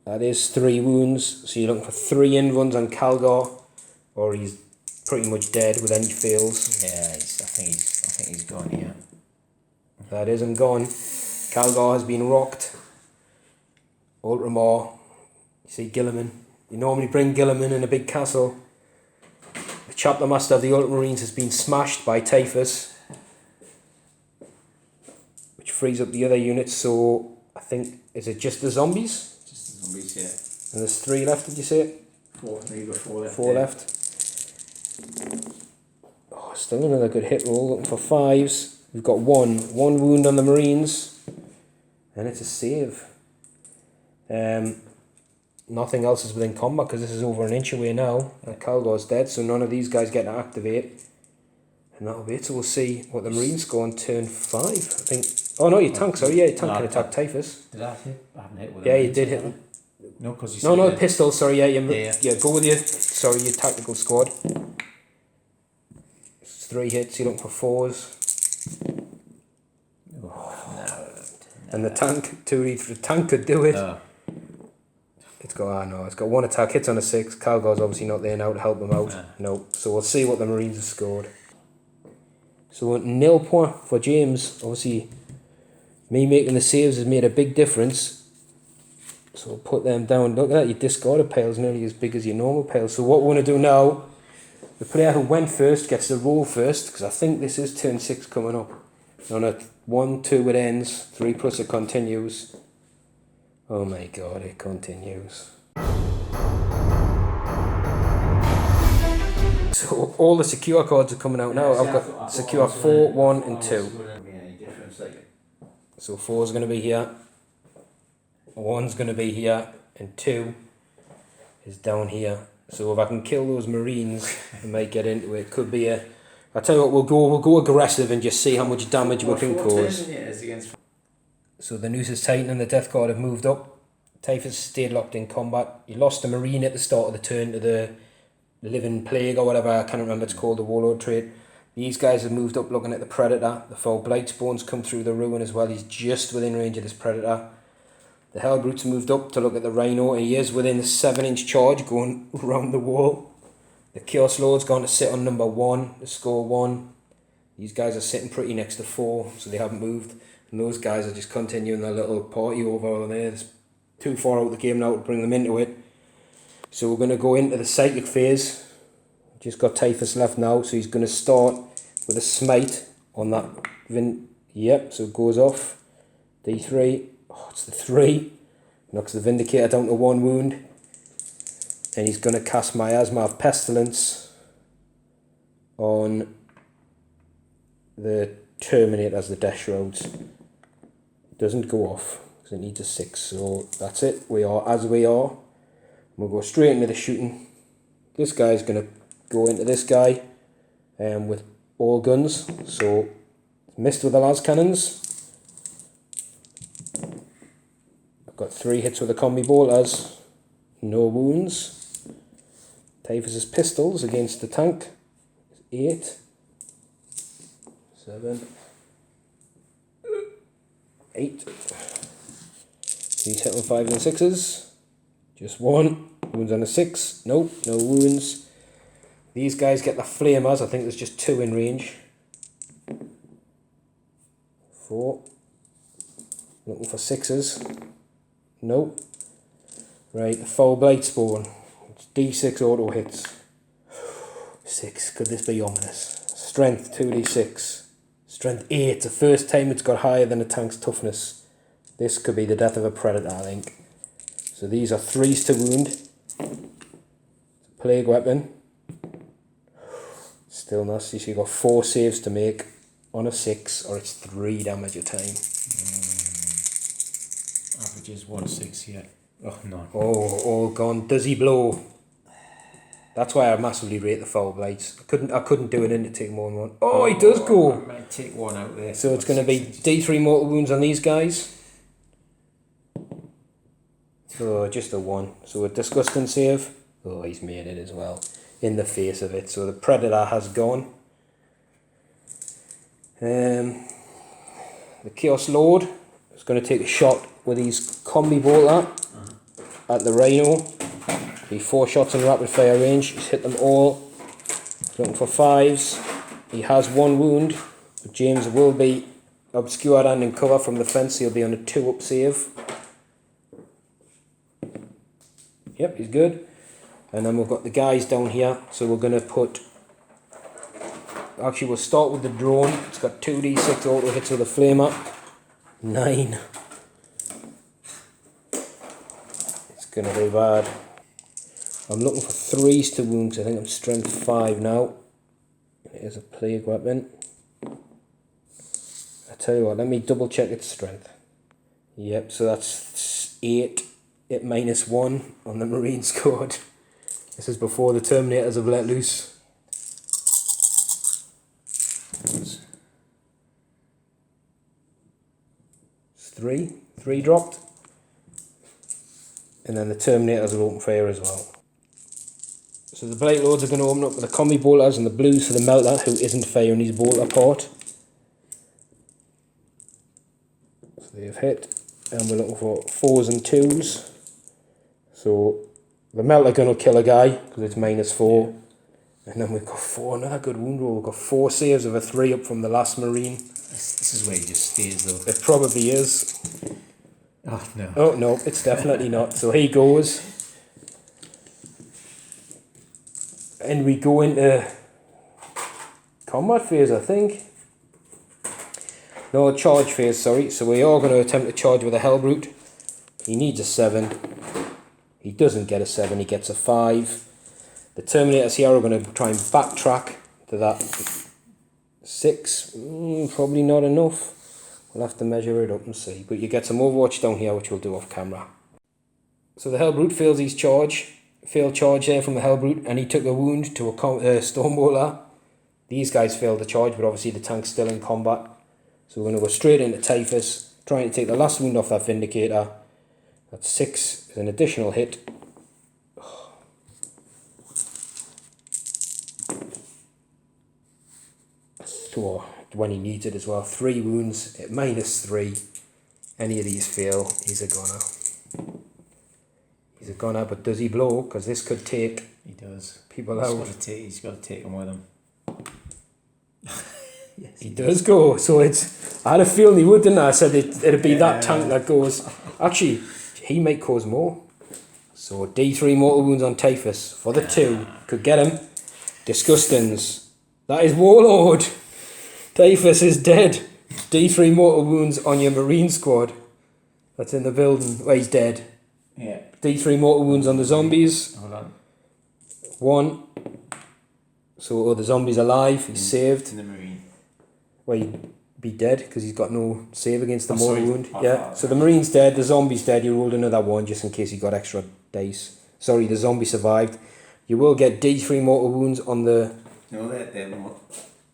That is 3 wounds. So you're looking for 3 inruns on Calgar, or he's pretty much dead with any fails. Yeah, I think he's gone here. That is him gone. Calgar has been rocked. Ultramar. You see Guilliman. You normally bring Guilliman in a big castle. The chapter master of the Ultramarines has been smashed by Typhus, which frees up the other units. So I think, is it just the zombies? Just the zombies, yeah. And there's 3 left, did you say? 4. No, you've got 4 left. 4 left. Oh, still another good hit roll. Looking for 5s. We've got 1 wound on the Marines, and it's a save. Nothing else is within combat because this is over an inch away now. And Calgar's dead, so none of these guys get to activate. And that'll be it. So we'll see what the Marines score on turn 5. I think. Oh no, your tank. Sorry, yeah, your tank can attack Typhus. Did I hit? I haven't hit with Yeah, you did hit him. No, because you said No, pistol. Sorry, yeah, yeah. Go with your. Sorry, your tactical squad. It's 3 hits. You're looking for 4s. Oh, no. And the tank, the tank could do it. No. It's got 1 attack, hits on a 6. Calgar's obviously not there now to help them out. Yeah. No. So we'll see what the Marines have scored. So 0 point for James. Obviously, me making the saves has made a big difference. So we'll put them down. Look at that, your discarded pale's nearly as big as your normal pale. So what we're going to do now, the player who went first gets the roll first, because I think this is turn 6 coming up. On a 1, 2 it ends, 3 plus it continues. Oh my god, it continues. So all the secure cards are coming out now. I've got secure 4, 1 and 2. So 4 is going to be here, 1's going to be here, and 2 is down here. So if I can kill those Marines, I might get into it. Could be a... I'll tell you what, we'll go aggressive and just see how much damage we can cause. So the noose is tightened and the death card have moved up. Typhus stayed locked in combat. You lost a Marine at the start of the turn to the Living Plague or whatever, I can't remember it's called, the Warlord trait. These guys have moved up looking at the Predator. The Fellblade spawns come through the ruin as well. He's just within range of this Predator. The Hellbrutes moved up to look at the Rhino, and he is within the 7-inch charge going around the wall. The Chaos Lord's gone to sit on number 1, to score 1. These guys are sitting pretty next to 4, so they haven't moved. And those guys are just continuing their little party over there. It's too far out of the game now to bring them into it. So we're going to go into the Psychic phase. Just got Typhus left now, so he's going to start with a smite on that. Yep, so it goes off. D3. Oh, it's the 3. Knocks the Vindicator down to 1 wound. And he's going to cast Miasma of Pestilence on the Terminator as the Deathshrouds. Doesn't go off because it needs a 6. So that's it. We are as we are. We'll go straight into the shooting. This guy's going to go into this guy with all guns. So missed with the las cannons. I've got 3 hits with the combi bolters. No wounds. Typhus's pistols against the tank. 8. 7. 8. These hit on 5s and 6s. Just 1. Wounds on a 6. Nope, no wounds. These guys get the flamers. I think there's just 2 in range. 4. Looking for 6s. Nope. Right, the Fellblade spawn. It's D6 auto hits. 6. Could this be ominous? Strength 2d6. Strength 8. It's the first time it's got higher than a tank's toughness. This could be the death of a predator, I think. So these are 3s to wound. Plague weapon. Still nasty. So you've got 4 saves to make on a 6, or it's 3 damage a time. Averages 1/6 here. Oh no. Oh, all gone. Does he blow? That's why I massively rate the foul blades. I couldn't do it in to take more than 1. Oh, he does go. I might take 1 out there. So it's going to be D3 mortal wounds on these guys. So just a 1. So a disgusting save. Oh, he's made it as well. In the face of it. So the predator has gone. The Chaos Lord is going to take a shot with his combi bolter at the Rhino. Be 4 shots in rapid fire range. He's hit them all. Looking for 5s. He has 1 wound. But James will be obscured and in cover from the fence. He'll be on a 2-up save. Yep, he's good. And then we've got the guys down here. So we're going to put... Actually, we'll start with the drone. It's got 2d6 auto hits with a flamer. 9. It's going to be bad. I'm looking for 3s to wound, because I think I'm strength 5 now. Here's a plague weapon. I tell you what, let me double check its strength. Yep, so that's 8 at -1 on the Marine squad. This is before the Terminators have let loose. It's 3. 3 dropped. And then the Terminators will open fire as well. So the Blight Lords are going to open up with the combi bolters and the blues for the Melter, who isn't firing his bolter part. So they've hit. And we're looking for 4s and 2s. So the Melter gun will kill a guy, because it's -4. And then we've got 4, another good wound roll. We've got 4 saves of a 3 up from the last Marine. This is where he just stays though. It probably is. Oh no. Oh no, it's definitely not. So he goes. And we go into combat phase, I think. No, charge phase, sorry. So we are going to attempt to charge with a Hellbrute. He needs a 7. He doesn't get a 7, he gets a 5. The Terminators here are going to try and backtrack to that 6. Probably not enough. We'll have to measure it up and see. But you get some Overwatch down here, which we'll do off camera. So the Hellbrute fails his charge. Failed charge there from the Hellbrute, and he took a wound to a Stormbolter. These guys failed the charge, but obviously the tank's still in combat. So we're going to go straight into Typhus, trying to take the last wound off that Vindicator. That's 6 is an additional hit. Oh, when he needs it as well. 3 wounds at -3. Any of these fail, he's a goner. He's a goner, but does he blow? Because this could take He does. people out. He's got to take him with him. Yes, He does go. So it's... I had a feeling he would, didn't I? I said it'd be that tank that goes. Actually, he might cause more. So D3 mortal wounds on Typhus for the 2. Could get him. Disgustings. That is Warlord. Typhus is dead. D3 mortal wounds on your Marine squad. That's in the building. Well, he's dead. Yeah. D3 mortal wounds on the zombies. Hold on. 1. So the zombie's alive. He's saved. In the Marine. Well, he'd be dead because he's got no save against the Oh, mortal sorry. wound. Oh, Yeah. oh, So the Marine's dead. The zombie's dead. You rolled another 1 just in case he got extra dice. Sorry, the zombie survived. You will get D3 mortal wounds on the... No, they're not.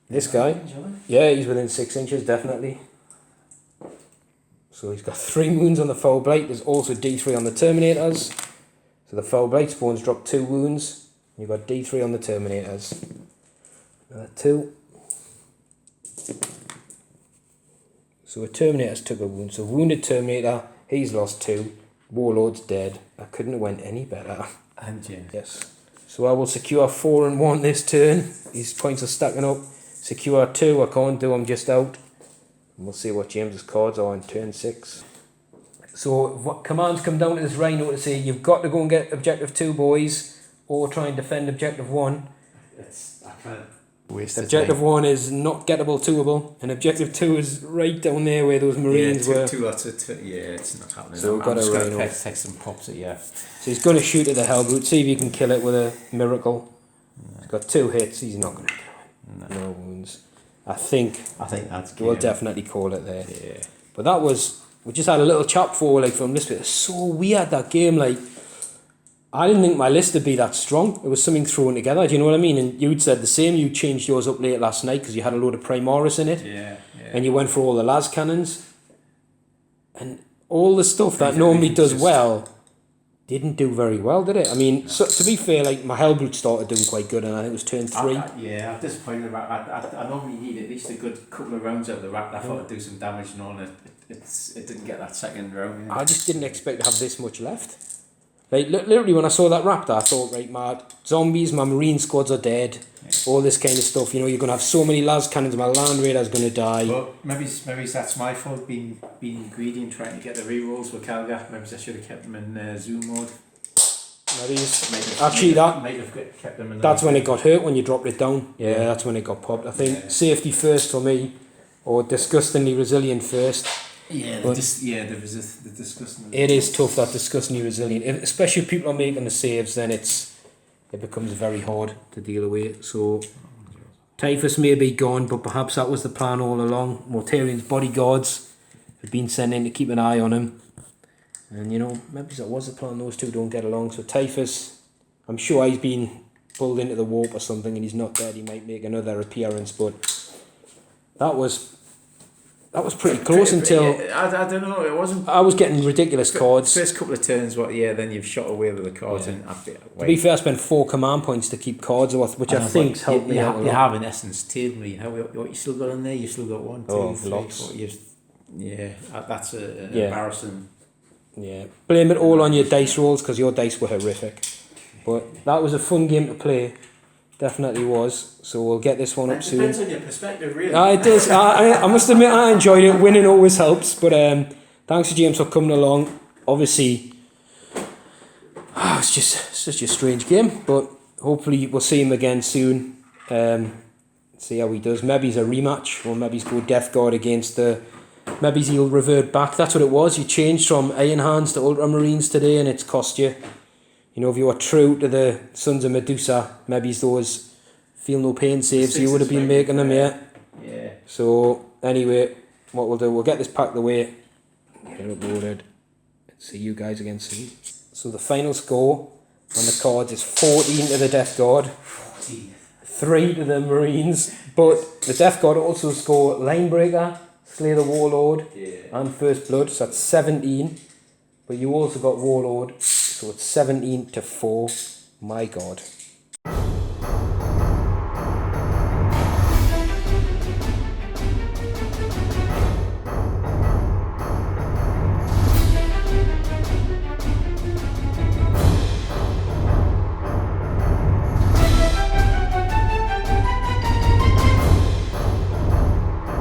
This guy. Yeah, he's within 6 inches, definitely. So he's got 3 wounds on the Fellblade. There's also D3 on the Terminators. So the Fellblade spawns drop 2 wounds. You've got D3 on the Terminators. Another 2. So a Terminator's took a wound. So wounded Terminator, he's lost 2. Warlord's dead. I couldn't have went any better. And James. Yes. So I will secure 4 and 1 this turn. These points are stacking up. Secure 2, I can't do, I'm just out. And we'll see what James's cards are on turn 6. So what commands come down to this Rhino to say, you've got to go and get objective 2, boys, or try and defend objective 1. I can't waste Objective 1 is not gettable, toable, and objective 2 is right down there where those Marines were. It's not happening. So we've got a Rhino. Take some pops at you. So he's going to shoot at the Hellbrute, see if he can kill it with a miracle. He's got 2 hits, he's not going to kill it. No wounds. I think that's good. We'll definitely call it there. Yeah. But that was, we just had a little chat for like from this bit. It's so weird, that game. Like, I didn't think my list would be that strong. It was something thrown together. Do you know what I mean? And you'd said the same. You changed yours up late last night because you had a load of Primaris in it. Yeah. And you went for all the las cannons. And all the stuff that normally does well didn't do very well, did it? I mean, so, to be fair, like my Hellbrute started doing quite good, and I think it was turn 3. I'm disappointed about. I normally need at least a good couple of rounds out of the Raptor. I thought I'd do some damage and all, and it didn't get that second round. Yeah. I just didn't expect to have this much left. Like, literally, when I saw that Raptor, I thought, right, my zombies, my Marine squads are dead, all this kind of stuff. You know, you're going to have so many las cannons, my Land Raider's going to die. Well, maybe that's my fault, being greedy and trying to get the rerolls with Calgar. Maybe I should have kept them in Zoom mode. Actually, kept them in that's when it got hurt, when you dropped it down. Yeah, that's when it got popped. I think safety first for me, or disgustingly resilient first. Yeah, the disgusting. It is tough, that disgustingly resilient. Especially if people are making the saves, then it becomes very hard to deal with. So Typhus may be gone, but perhaps that was the plan all along. Mortarion's bodyguards have been sent in to keep an eye on him. And, you know, maybe that was the plan. Those two don't get along. So Typhus, I'm sure he's been pulled into the warp or something and he's not dead. He might make another appearance, but that was pretty close until... I don't know, it wasn't... I was getting ridiculous cards. First couple of turns, then you've shot away with the cards. Yeah. And to be fair, I spent 4 command points to keep cards off, which I think's helped me out a lot. You have, in essence, tailed me. What you still got in there? You still got 1, 2, 3, lots. 4. That's an embarrassing... Yeah, blame it all on your dice rolls because your dice were horrific. But that was a fun game to play. Definitely was. So we'll get this one up soon. Depends on your perspective, really. It does. I must admit I enjoyed it. Winning always helps. But thanks to James for coming along. Obviously, it's just such a strange game. But hopefully we'll see him again soon. See how he does. Maybe it's a rematch. Or maybe he's go Death Guard against the... Maybe he'll revert back. That's what it was. You changed from Iron Hands to Ultramarines today and it's cost you. You know, if you were true to the Sons of Medusa, maybe those feel no pain saves, you would have been making them, yeah. So, anyway, what we'll do, we'll get this packed away, get it uploaded, see you guys again soon. So the final score on the cards is 14 to the Death Guard, 3 to the Marines, but the Death Guard also score Linebreaker, Slay the Warlord, and First Blood, so that's 17, but you also got Warlord, so it's 17 to 4. My God.